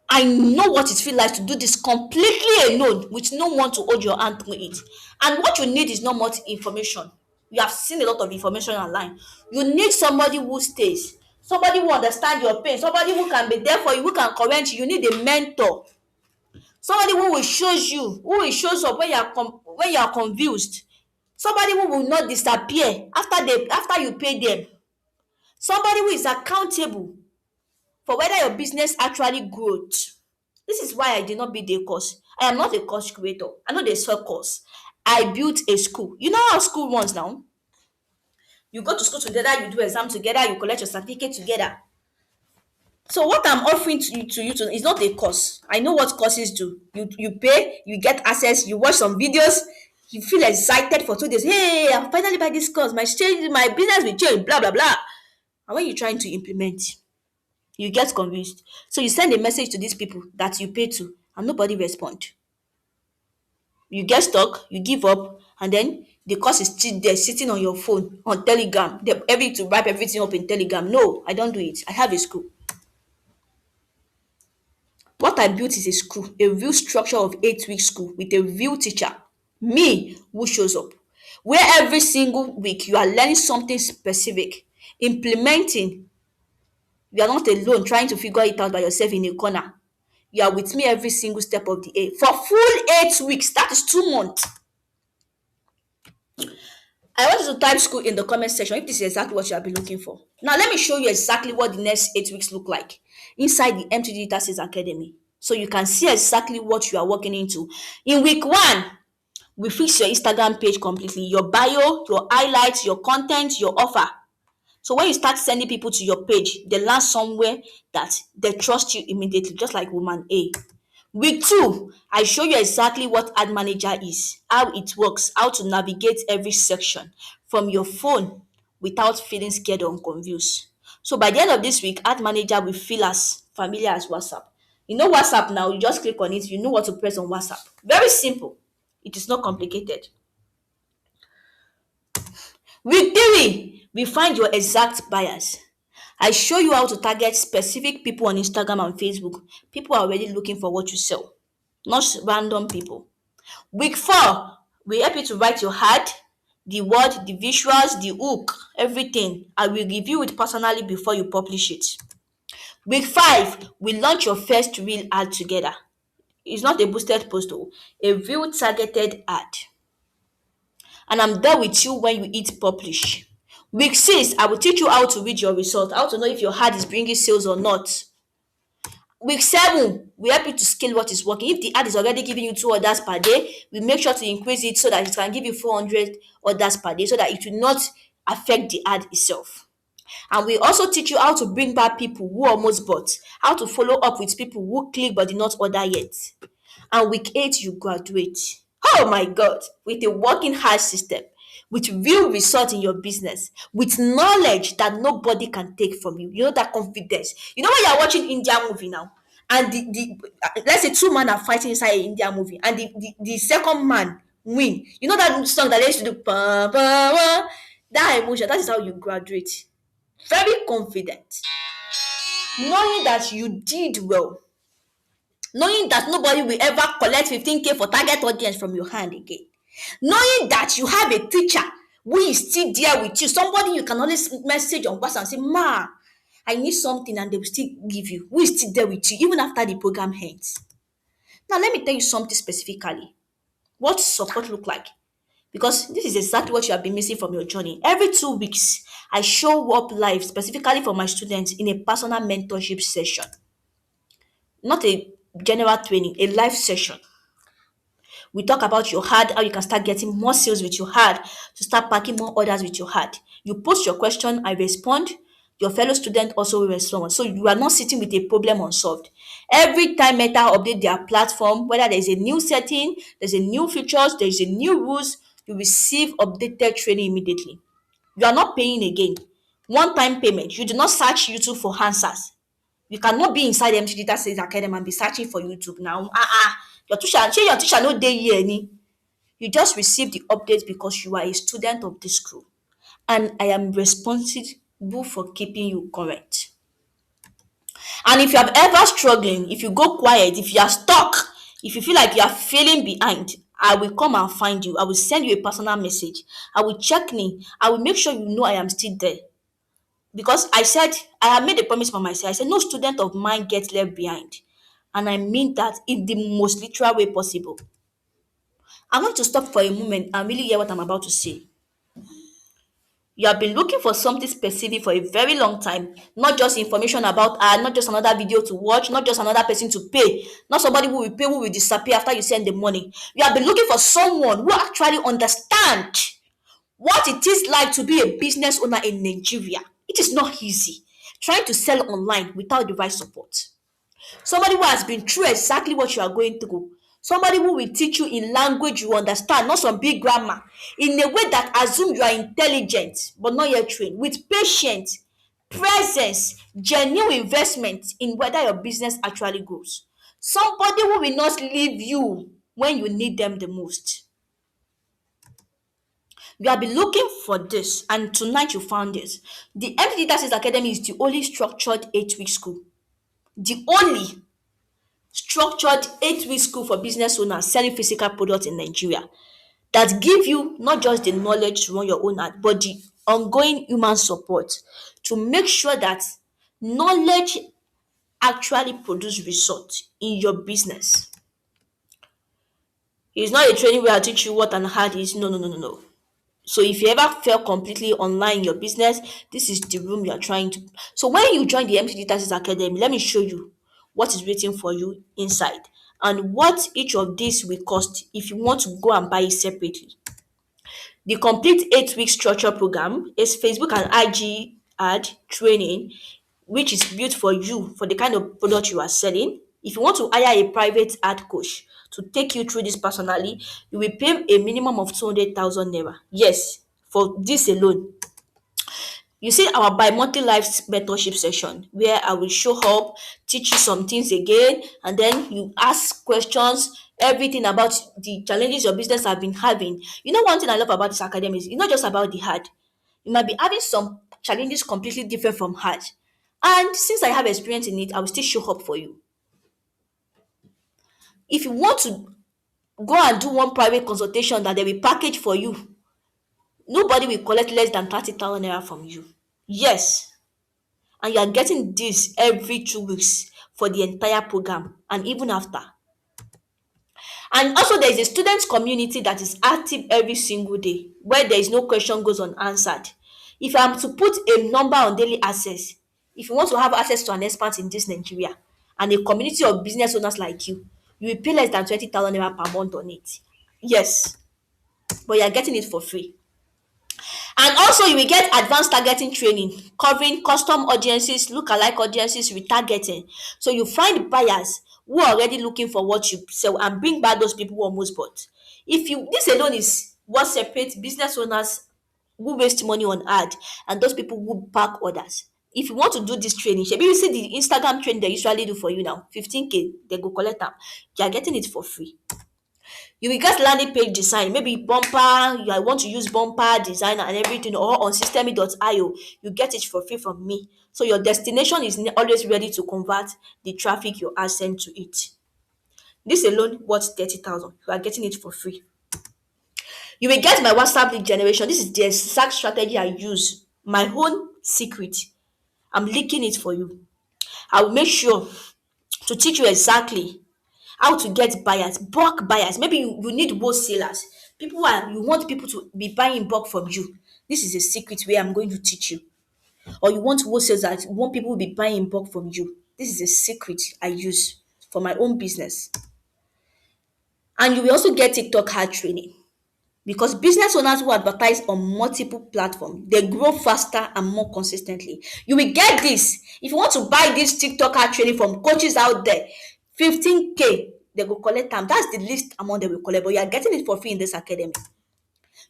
I know what it feels like to do this completely alone with no one to hold your hand through it. And what you need is not much information. You have seen a lot of information online. You need somebody who stays, somebody who understands your pain, somebody who can be there for you, who can correct you. You need a mentor, somebody who will shows you, who will shows up when when you are confused, somebody who will not disappear after you pay them, somebody who is accountable for whether your business actually grows. This is why I did not build a course. I am not a course creator. I know they sell course. I built a school. You know how school runs now? You go to school together, you do exam together, you collect your certificate together. So what I'm offering to you is not a course. I know what courses do. You pay, you get access, you watch some videos, you feel excited for 2 days. Hey, I'm finally buy this course. My business will change, blah blah blah. And when you're trying to implement, you get convinced. So you send a message to these people that you pay to, and nobody respond. You get stuck, you give up, and then the course is still there sitting on your phone on Telegram. They're able to wrap everything up in Telegram. No, I don't do it. I have a school. What I built is a school, a real structure of 8 week school with a real teacher, me, who shows up. Where every single week you are learning something specific, implementing. You are not alone trying to figure it out by yourself in a corner. You are with me every single step of the way. For full 8 weeks, that is 2 months. I want you to type school in the comment section if this is exactly what you have been looking for. Now, let me show you exactly what the next 8 weeks look like inside the MT Digital Sales Academy. So you can see exactly what you are walking into. In week 1, we fix your Instagram page completely, your bio, your highlights, your content, your offer. So when you start sending people to your page, they land somewhere that they trust you immediately, just like woman A. Week 2, I show you exactly what ad manager is, how it works, how to navigate every section from your phone without feeling scared or confused. So by the end of this week, ad manager will feel as familiar as WhatsApp. You know WhatsApp now, you just click on it, you know what to press on WhatsApp. Very simple. It is not complicated. Week 3, we find your exact buyers. I show you how to target specific people on Instagram and Facebook. People are already looking for what you sell, not random people. Week 4, we help you to write your ad, the word, the visuals, the hook, everything. I will review it personally before you publish it. Week 5, we launch your first real ad together. It's not a boosted post, though, a real targeted ad. And I'm there with you when you hit publish. Week 6, I will teach you how to read your result, how to know if your ad is bringing sales or not. Week 7, we help you to scale what is working. If the ad is already giving you 2 orders per day, we make sure to increase it so that it can give you 400 orders per day so that it will not affect the ad itself. And we also teach you how to bring back people who almost bought, how to follow up with people who click but did not order yet. And week 8, you graduate. Oh my God, with a working hard system, with real result in your business, with knowledge that nobody can take from you. You know that confidence. You know when you're watching Indian movie now, and let's say two men are fighting inside an India movie, and the second man win. You know that song that they used to do, ba, ba, ba, that emotion, that is how you graduate. Very confident, knowing that you did well, knowing that nobody will ever collect 15K for target audience from your hand again, knowing that you have a teacher who is still there with you, somebody you can always message on WhatsApp and say, Ma, I need something, and they will still give you, who is still there with you even after the program ends. Now, let me tell you something specifically. What support look like? Because this is exactly what you have been missing from your journey. Every 2 weeks, I show up live specifically for my students in a personal mentorship session, not a general training, a live session. We talk about your ad, how you can start getting more sales with your ad, to start packing more orders with your ad. You post your question, I respond. Your fellow student also will respond. So you are not sitting with a problem unsolved. Every time Meta update their platform, whether there is a new setting, there's a new features, there is a new rules, you receive updated training immediately. You are not paying again. One time payment. You do not search YouTube for answers. You cannot be inside MT Data Sales Academy and be searching for YouTube now. Your teacher no dey here ni. You just receive the update because you are a student of this school, and I am responsible for keeping you current. And if you are ever struggling, if you go quiet, if you are stuck, if you feel like you are feeling behind, I will come and find you. I will send you a personal message. I will check in. I will make sure you know I am still there. Because I said, I have made a promise for myself. I said, no student of mine gets left behind. And I mean that in the most literal way possible. I want to stop for a moment and really hear what I'm about to say. You have been looking for something specific for a very long time, not just information about not just another video to watch, not just another person to pay, not somebody who will pay who will disappear after you send the money. You have been looking for someone who actually understands what it is like to be a business owner in Nigeria. It is not easy trying to sell online without the right support. Somebody who has been through exactly what you are going through. Somebody who will teach you in language you understand, not some big grammar, in a way that assume you are intelligent but not yet trained, with patience, presence, genuine investment in whether your business actually grows. Somebody who will not leave you when you need them the most. You have been looking for this, and tonight you found it. The MD Data Academy is the only structured 8 week school. The only structured 8 week school for business owners selling physical products in Nigeria that give you not just the knowledge to run your own ad, but the ongoing human support to make sure that knowledge actually produce results in your business. It's not a training where I teach you what an ad is. No, no, no, no, no. So if you ever felt completely online in your business, this is the room you are trying to. So when you join the MTD Taxes Academy, let me show you what is waiting for you inside and what each of these will cost if you want to go and buy it separately. The complete 8 week structure program is Facebook and IG ad training, which is built for you for the kind of product you are selling. If you want to hire a private ad coach to take you through this personally, you will pay a minimum of 200,000 naira. Yes, for this alone. You see our bi-monthly live mentorship session where I will show up, teach you some things again, and then you ask questions, everything about the challenges your business have been having. You know, one thing I love about this academy is it's not just about the hard. You might be having some challenges completely different from hard. And since I have experience in it, I will still show up for you. If you want to go and do one private consultation that they will package for you, nobody will collect less than 30,000 naira from you. Yes, and you are getting this every 2 weeks for the entire program and even after. And also, there is a students community that is active every single day where there is no question goes unanswered. If I am to put a number on daily access, if you want to have access to an expert in this Nigeria and a community of business owners like you will pay less than 20,000 naira per month on it. Yes, but you are getting it for free. And also, you will get advanced targeting training covering custom audiences, lookalike audiences, retargeting. So you find buyers who are already looking for what you sell and bring back those people who almost bought. If you this alone is what separates business owners who waste money on ad and those people who pack orders. If you want to do this training, shebi you see the Instagram training they usually do for you now, 15K, they go collect am. You are getting it for free. You will get landing page design, maybe bumper, you want to use bumper design and everything, or on systemy.io, you get it for free from me. So your destination is always ready to convert the traffic you are sent to it. This alone worth 30,000. You are getting it for free. You will get my WhatsApp lead generation. This is the exact strategy I use. My own secret. I'm leaking it for you. I will make sure to teach you exactly how to get buyers, bulk buyers. Maybe you need wholesalers. You want people to be buying in bulk from you. This is a secret way I'm going to teach you. Or you want wholesalers, you want people to be buying in bulk from you. This is a secret I use for my own business. And you will also get TikTok hard training. Because business owners who advertise on multiple platforms, they grow faster and more consistently. You will get this. If you want to buy this TikToker training from coaches out there, 15K, they go collect them. That's the least amount they will collect, but you are getting it for free in this academy.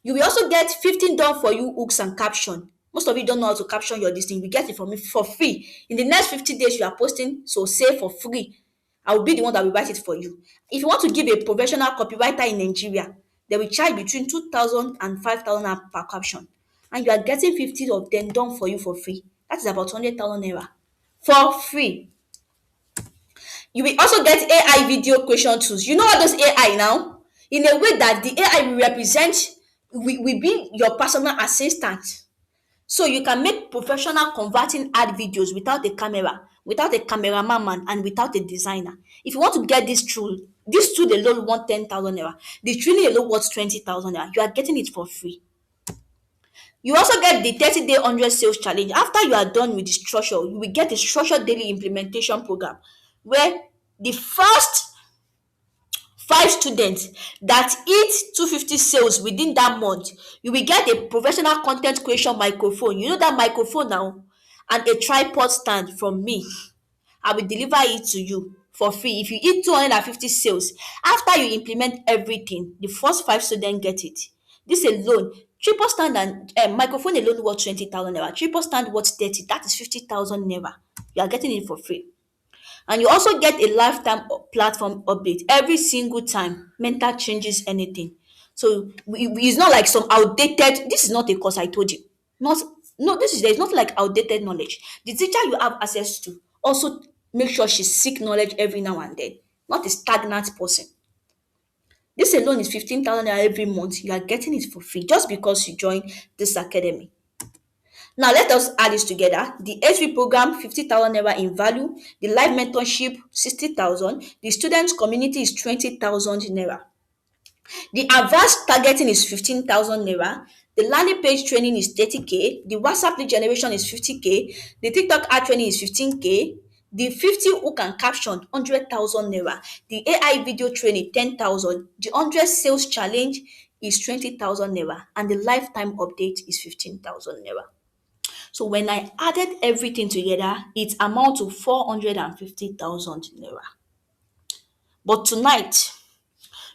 You will also get 15 done for you hooks and caption. Most of you don't know how to caption your this thing. You get it from me for free. In the next 50 days, you are posting, so say for free. I will be the one that will write it for you. If you want to give a professional copywriter in Nigeria, they will charge between 2,000 and 5,000 per caption. And you are getting 50 of them done for you for free. That is about 100,000 naira for free. You will also get AI video creation tools. You know all those AI now? In a way that the AI will represent, will be your personal assistant. So you can make professional converting ad videos without a camera, without a cameraman man, and without a designer. If you want to get this tool alone want 10,000 naira. The training alone worth 20,000 naira. You are getting it for free. You also get the 30-day 100 sales challenge. After you are done with the structure, you will get the structured daily implementation program where the first 5 students that hit 250 sales within that month, you will get a professional content creation microphone. You know that microphone now, and a tripod stand from me. I will deliver it to you for free. If you hit 250 sales, after you implement everything, the first 5 students get it. This alone, triple stand and microphone alone worth 20,000 naira. Triple stand worth 30. That is 50,000 naira. You are getting it for free. And you also get a lifetime platform update every single time mental changes anything. So it's not like some outdated. This is not a course I told you. Not no. This is There is not like outdated knowledge. The teacher you have access to also make sure she seek knowledge every now and then. Not a stagnant person. This alone is 15,000 naira every month. You are getting it for free just because you join this academy. Now let us add this together. The HV program 50,000 naira in value, the live mentorship 60,000, the students community is 20,000 naira. The advanced targeting is 15,000 naira. The landing page training is 30K. The WhatsApp lead generation is 50K. The TikTok ad training is 15K. The 50 hook and caption 100,000 naira. The AI video training 10,000. The 100 sales challenge is 20,000 naira, and the lifetime update is 15,000 naira. So when I added everything together, it amount to 450,000 naira. But tonight,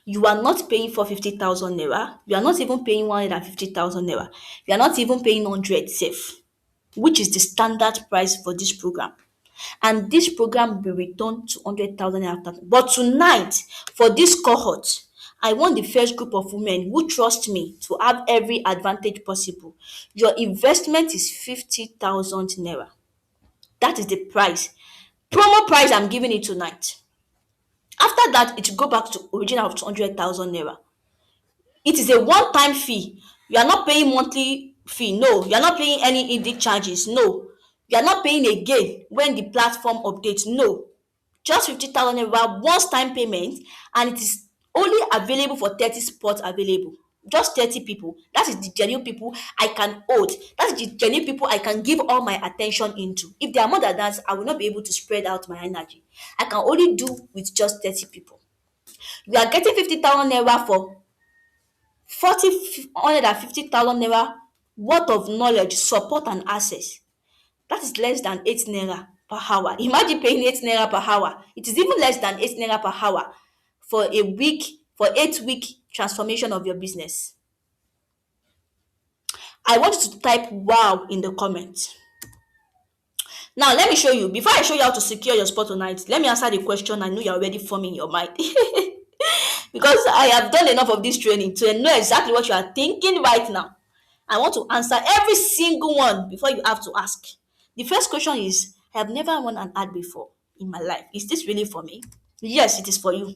you are not paying 450,000 naira. You are not even paying 150,000 naira. You are not even paying 100 safe, which is the standard price for this program. And this program will be returned to 100,000 after. But tonight, for this cohort, I want the first group of women who trust me to have every advantage possible. Your investment is 50,000 naira. That is the price. Promo price I'm giving it tonight. After that, it will go back to original of 200,000 naira. It is a one-time fee. You are not paying monthly fee. No, you are not paying any indic charges. No, you are not paying again when the platform updates. No, just 50,000 naira once time payment, and it is only available for 30 spots available. Just 30 people. That is the genuine people I can hold. That is the genuine people I can give all my attention into. If there are more than that, I will not be able to spread out my energy. I can only do with just 30 people. You are getting 50,000 naira for 150,000 naira worth of knowledge, support, and access. That is less than 8 naira per hour. Imagine paying 8 naira per hour. It is even less than 8 naira per hour for a week, for 8 week transformation of your business. I want you to type wow in the comments. Now, let me show you. Before I show you how to secure your spot tonight, let me answer the question I know you're already forming in your mind. Because I have done enough of this training to know exactly what you are thinking right now. I want to answer every single one before you have to ask. The first question is, I have never run an ad before in my life. Is this really for me? Yes, it is for you.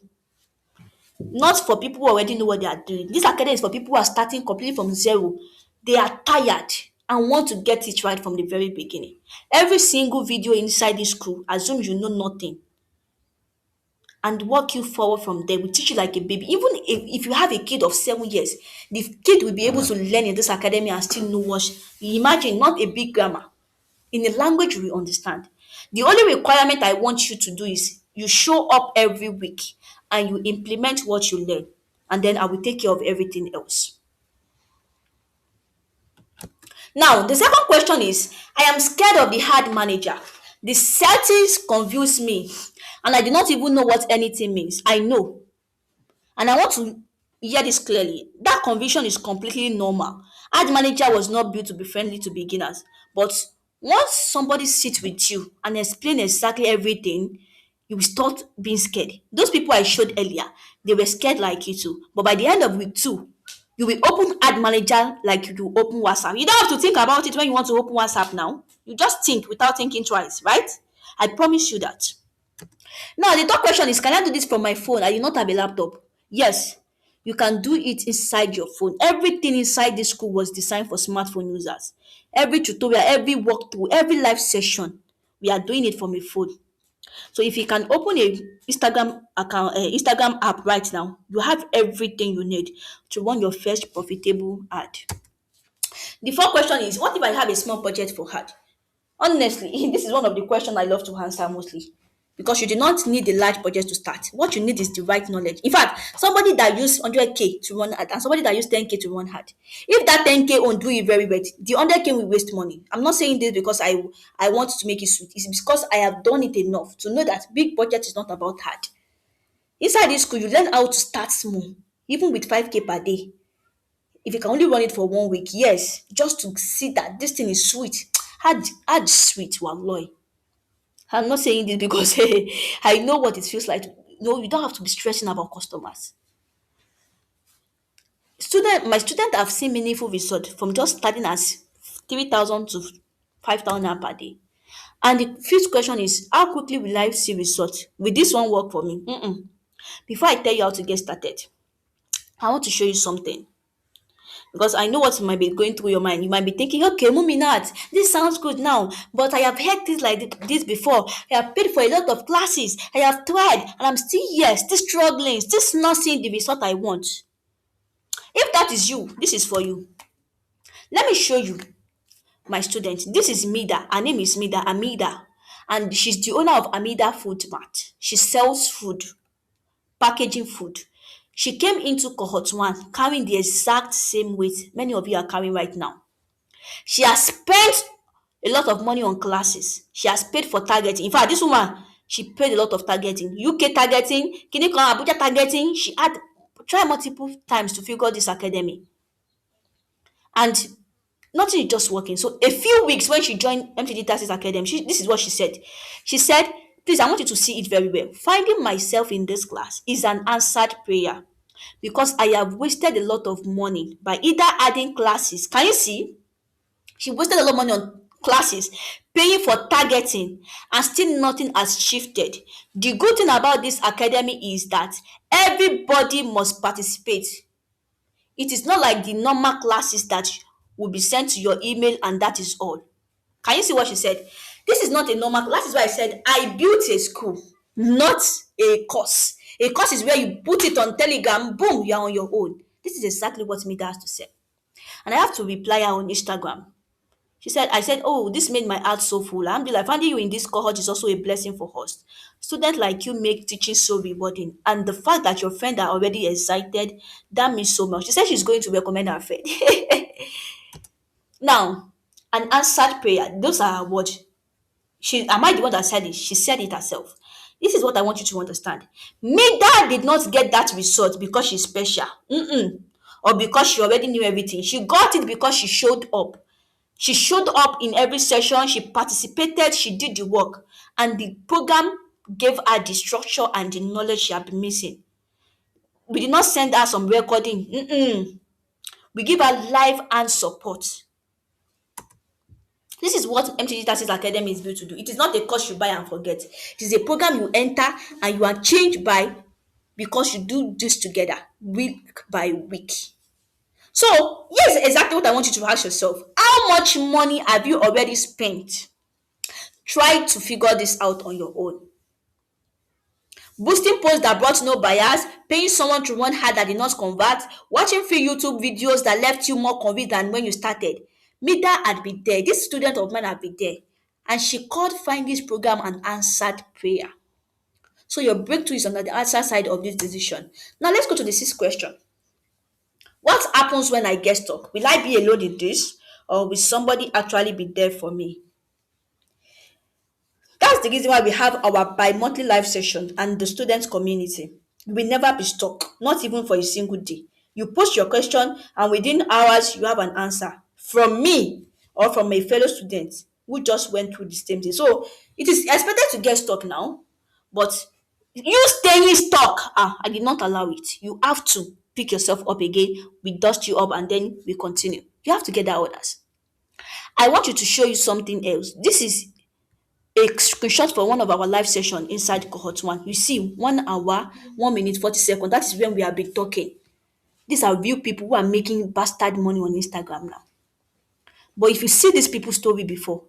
Not for people who already know what they are doing. This academy is for people who are starting completely from zero. They are tired and want to get it right from the very beginning. Every single video inside this school assumes you know nothing and walk you forward from there. We teach you like a baby. Even if you have a kid of 7 years, the kid will be able to learn in this academy and still know what. Imagine, not a big grammar, in a language we understand. The only requirement I want you to do is you show up every week and you implement what you learn, and then I will take care of everything else. Now, the second question is, I am scared of the hard manager. The settings confuse me, and I do not even know what anything means. I know, and I want to hear this clearly. That conviction is completely normal. Ad manager was not built to be friendly to beginners. But once somebody sits with you and explain exactly everything, you will start being scared. Those people I showed earlier, they were scared like you too. But by the end of week two, you will open ad manager like you open WhatsApp. You don't have to think about it when you want to open WhatsApp now. You just think without thinking twice, right? I promise you that. Now, the third question is, can I do this from my phone? I do not have a laptop. Yes, you can do it inside your phone. Everything inside this school was designed for smartphone users. Every tutorial, every walkthrough, every live session, we are doing it from a phone. So if you can open a Instagram account, Instagram app right now, you have everything you need to run your first profitable ad. The fourth question is, what if I have a small budget for ad? Honestly, this is one of the questions I love to answer mostly, because you do not need a large budget to start. What you need is the right knowledge. In fact, somebody that use 100K to run ad and somebody that use 10K to run ad. If that 10K won't do it very well, the 100K will waste money. I'm not saying this because I want to make it sweet. It's because I have done it enough to know that big budget is not about ad. Inside this school, you learn how to start small, even with 5K per day. If you can only run it for 1 week, yes, just to see that this thing is sweet. Add sweet, wallahi. I'm not saying this because I know what it feels like. No, you don't have to be stressing about customers. My student have seen meaningful result from just starting as 3,000 to 5,000 per day. And the fifth question is, how quickly will I see result? Will this one work for me? Before I tell you how to get started, I want to show you something. Because I know what might be going through your mind. You might be thinking, okay, Muminat, this sounds good now, but I have heard things like this before. I have paid for a lot of classes. I have tried, and I'm still here, still struggling, still not seeing the result I want. If that is you, this is for you. Let me show you my student. This is Mida. Her name is Mida, Amida. And she's the owner of Amida Food Mart. She sells food, packaging food. She came into cohort one carrying the exact same weight many of you are carrying right now. She has spent a lot of money on classes. She has paid for targeting. In fact, this woman, she paid a lot of targeting. UK targeting, Kinikon Abuja targeting. She had tried multiple times to figure this academy. And nothing is just working. So a few weeks when she joined MTD Taxis Academy, this is what she said. She said, please, I want you to see it very well. Finding myself in this class is an answered prayer because I have wasted a lot of money by either adding classes. Can you see? She wasted a lot of money on classes, paying for targeting, and still nothing has shifted. The good thing about this academy is that everybody must participate. It is not like the normal classes that will be sent to your email and that is all. Can you see what she said? This is not a normal class. That is why I said I built a school, not a course. A course is where you put it on Telegram, boom, you're on your own. This is exactly what Mida has to say. And I have to reply her on Instagram. I said, oh, this made my heart so full. Alhamdulillah, finding you in this cohort is also a blessing for us. Students like you make teaching so rewarding. And the fact that your friend are already excited, that means so much. She said she's going to recommend her friend. Now, an answered prayer. Those are her words. Am I the one that said it? She said it herself. This is what I want you to understand. Mida did not get that result because she's special. Or because she already knew everything. She got it because she showed up. She showed up in every session, she participated, she did the work, and the program gave her the structure and the knowledge she had been missing. We did not send her some recording. Mm-mm. We give her live and support. This is what MTG Tactics Academy is built to do. It is not a course you buy and forget. It is a program you enter and you are changed by because you do this together week by week. So, here's exactly what I want you to ask yourself. How much money have you already spent? Try to figure this out on your own. Boosting posts that brought no buyers, paying someone to run ad that did not convert, watching free YouTube videos that left you more convinced than when you started. Mida had been there. This student of mine had been there. And she called Find This program an answered prayer. So your breakthrough is on the answer side of this decision. Now let's go to the sixth question. What happens when I get stuck? Will I be alone in this? Or will somebody actually be there for me? That's the reason why we have our bi-monthly live session and the students community. You will never be stuck, not even for a single day. You post your question and within hours you have an answer from me or from a fellow student who just went through the same thing. So it is expected to get stuck now, but you staying stuck, I did not allow it. You have to pick yourself up again, we dust you up and then we continue. You have to get that orders. I want you to show you something else. This is a screenshot for one of our live session inside cohort 1. You see 1 hour 1 minute 40 seconds. That is when we have been talking. These are real people who are making bastard money on Instagram now. But if you see these people's story before,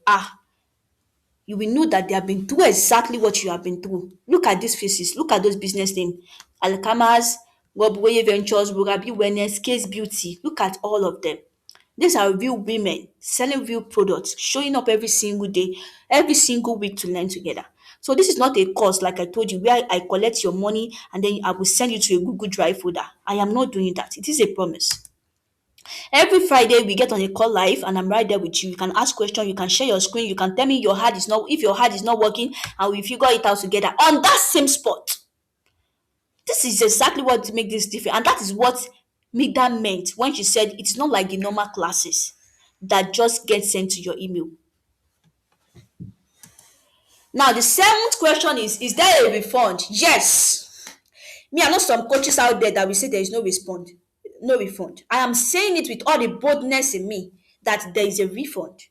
you will know that they have been through exactly what you have been through. Look at these faces. Look at those business names. Alkamas, Webway Ventures, Borabi Wellness, Case Beauty. Look at all of them. These are real women selling real products, showing up every single day, every single week to learn together. So this is not a course like I told you where I collect your money and then I will send you to a Google Drive folder. I am not doing that. It is a promise. Every Friday we get on a call live and I'm right there with you. You can ask questions, you can share your screen, you can tell me your heart is not if your heart is not working and we figure it out together on that same spot. This is exactly what makes this different, and that is what Mida meant when she said it's not like the normal classes that just get sent to your email. Now, the seventh question is there a refund? Yes. Me, I know some coaches out there that will say there is no refund. I am saying it with all the boldness in me that there is a refund.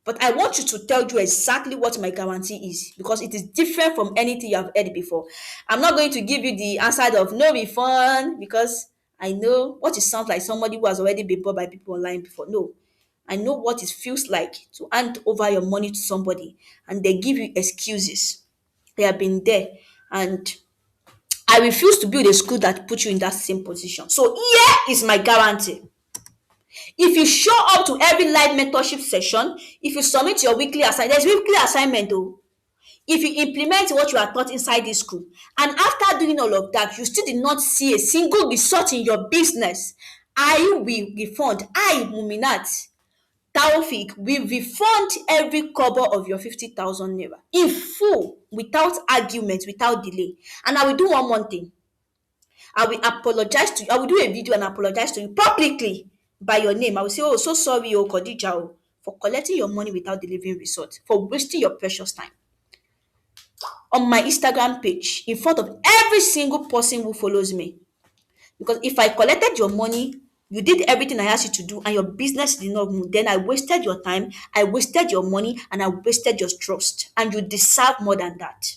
But I want you to tell you exactly what my guarantee is because it is different from anything you have heard before. I'm not going to give you the answer of no refund because I know what it sounds like somebody who has already been bought by people online before. No, I know what it feels like to hand over your money to somebody and they give you excuses. They have been there and I refuse to build a school that puts you in that same position. So here is my guarantee. If you show up to every live mentorship session, if you submit your weekly assignment, there's weekly assignment though. If you implement what you are taught inside this school, and after doing all of that, you still did not see a single result in your business, I will refund. I, Muminat, Taufik, will refund every cover of your 50,000 naira in full, without argument, without delay. And I will do one more thing. I will apologize to you. I will do a video and apologize to you publicly by your name. I will say, oh, so sorry, oh, Khadija, oh, for collecting your money without delivering results, for wasting your precious time. On my Instagram page, in front of every single person who follows me. Because if I collected your money, you did everything I asked you to do, and your business did not move, then I wasted your time, I wasted your money, and I wasted your trust. And you deserve more than that.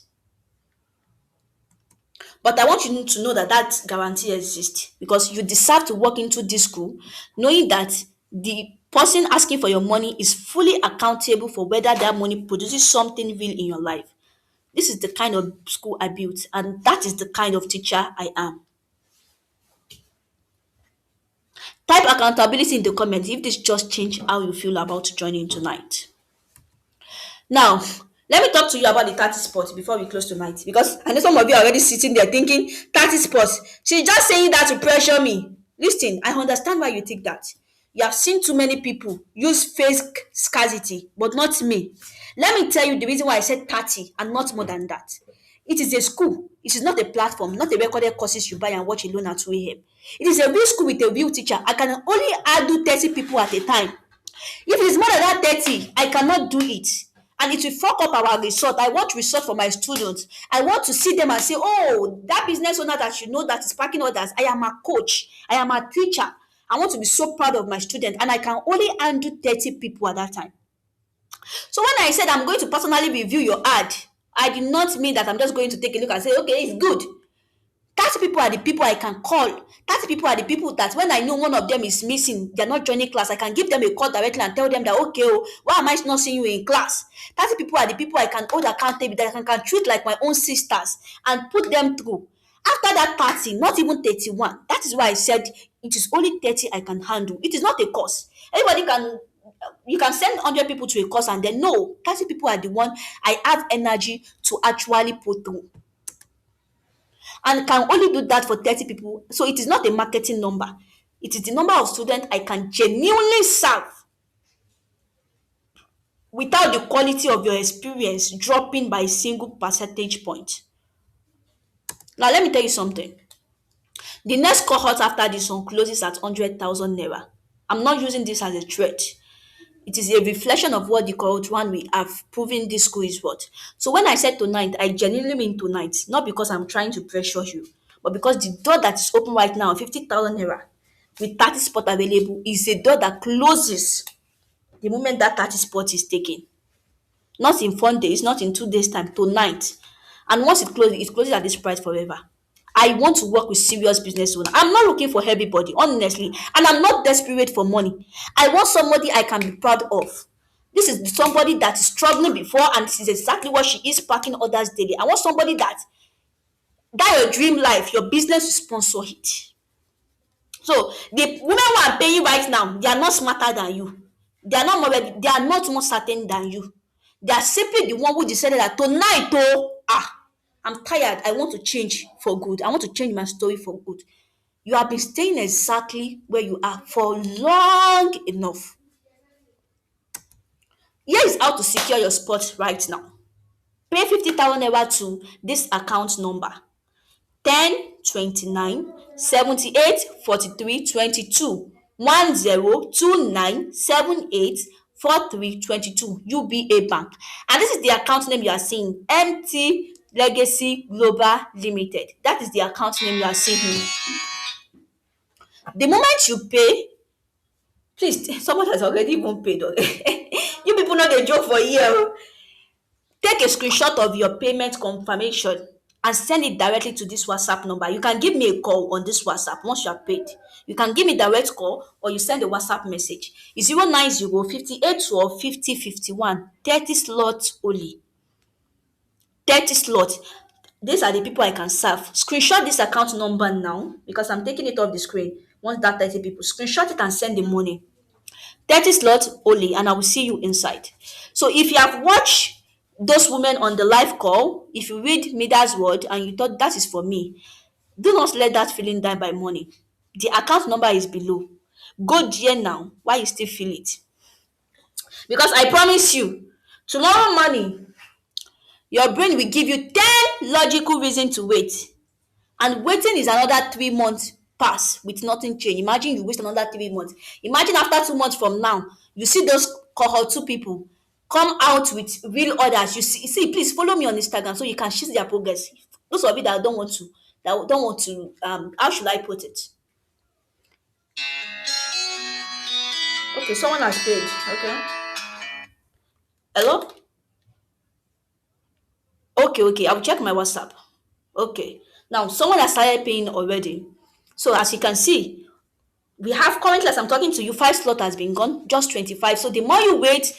But I want you to know that that guarantee exists because you deserve to walk into this school knowing that the person asking for your money is fully accountable for whether that money produces something real in your life. This is the kind of school I built, and that is the kind of teacher I am. Type accountability in the comments if this just changed how you feel about joining tonight. Now, let me talk to you about the 30 spots before we close tonight because I know some of you are already sitting there thinking 30 spots. She's just saying that to pressure me. Listen, I understand why you think that. You have seen too many people use fake scarcity, but not me. Let me tell you the reason why I said 30 and not more than that. It is a school. It is not a platform, not a recorded courses you buy and watch alone at 2 a.m. It is a real school with a real teacher. I can only handle 30 people at a time. If it's more than that 30, I cannot do it. And it will fuck up our result. I want result for my students. I want to see them and say, oh, that business owner that you know that is packing orders, I am a coach, I am a teacher. I want to be so proud of my student, and I can only handle 30 people at that time. So when I said I'm going to personally review your ad, I did not mean that I'm just going to take a look and say, okay, it's good. 30 people are the people I can call. 30 people are the people that when I know one of them is missing, they're not joining class, I can give them a call directly and tell them that, okay, oh, why am I not seeing you in class? 30 people are the people I can hold accountable, that I can treat like my own sisters and put them through. After that 30, not even 31. That is why I said it is only 30 I can handle. It is not a course. Everybody can, you can send 100 people to a course and then no, 30 people are the one I have energy to actually put through, and can only do that for 30 people. So it is not a marketing number. It is the number of students I can genuinely serve without the quality of your experience dropping by a single percentage point. Now, let me tell you something. The next cohort after this one closes at 100,000 naira. I'm not using this as a threat. It is a reflection of what the current one we have proven this school is what. So when I said tonight, I genuinely mean tonight, not because I'm trying to pressure you, but because the door that is open right now, 50,000 naira, with 30 spot available, is a door that closes the moment that 30 spot is taken. Not in 4 days, not in 2 days time, tonight. And once it closes at this price forever. I want to work with serious business owner. I'm not looking for everybody, honestly, and I'm not desperate for money. I want somebody I can be proud of. This is somebody that is struggling before, and this is exactly what she is packing others daily. I want somebody that your dream life, your business will sponsor it. So the women who are paying right now, they are not smarter than you. They are not more ready, they are not more certain than you. They are simply the one who decided that tonight, oh, I'm tired. I want to change for good. I want to change my story for good. You have been staying exactly where you are for long enough. Here is how to secure your spot right now. Pay 50,000 naira to this account number: 10 29 78 42 22 1029 78 43 22 UBA Bank. And this is the account name you are seeing: MT Legacy Global Limited. That is the account name you are seeing here. The moment you pay, please, someone has already even paid. You people know the joke for here. Take a screenshot of your payment confirmation and send it directly to this WhatsApp number. You can give me a call on this WhatsApp once you are paid. You can give me direct call or you send a WhatsApp message. It's 090 58 12 50 51. 30 slots only. 30 slots. These are the people I can serve. Screenshot this account number now because I'm taking it off the screen. Once that 30 people, screenshot it and send the money. 30 slots only, and I will see you inside. So if you have watched those women on the live call, if you read Mida's word and you thought that is for me, do not let that feeling die by money. The account number is below. Go there now while you still feel it. Because I promise you, tomorrow morning, your brain will give you 10 logical reasons to wait. And waiting is another 3 months pass with nothing change. Imagine you waste another 3 months. Imagine after 2 months from now, you see those cohort two people come out with real orders. You see, please follow me on Instagram so you can see their progress. Those of you that don't want to, how should I put it? Okay, someone has paid. Okay. Hello? Okay, I'll check my WhatsApp. Okay. Now someone has started paying already. So as you can see, we have currently, as I'm talking to you, 5 slot has been gone, just 25. So the more you wait,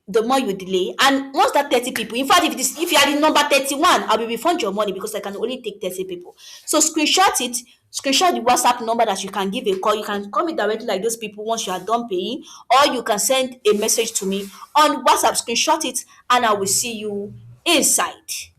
the more you delay. And once that 30 people, in fact, if you are the number 31, I will refund your money because I can only take 30 people. So screenshot it, screenshot the WhatsApp number that you can give a call. You can call me directly like those people once you are done paying, or you can send a message to me on WhatsApp, screenshot it, and I will see you inside.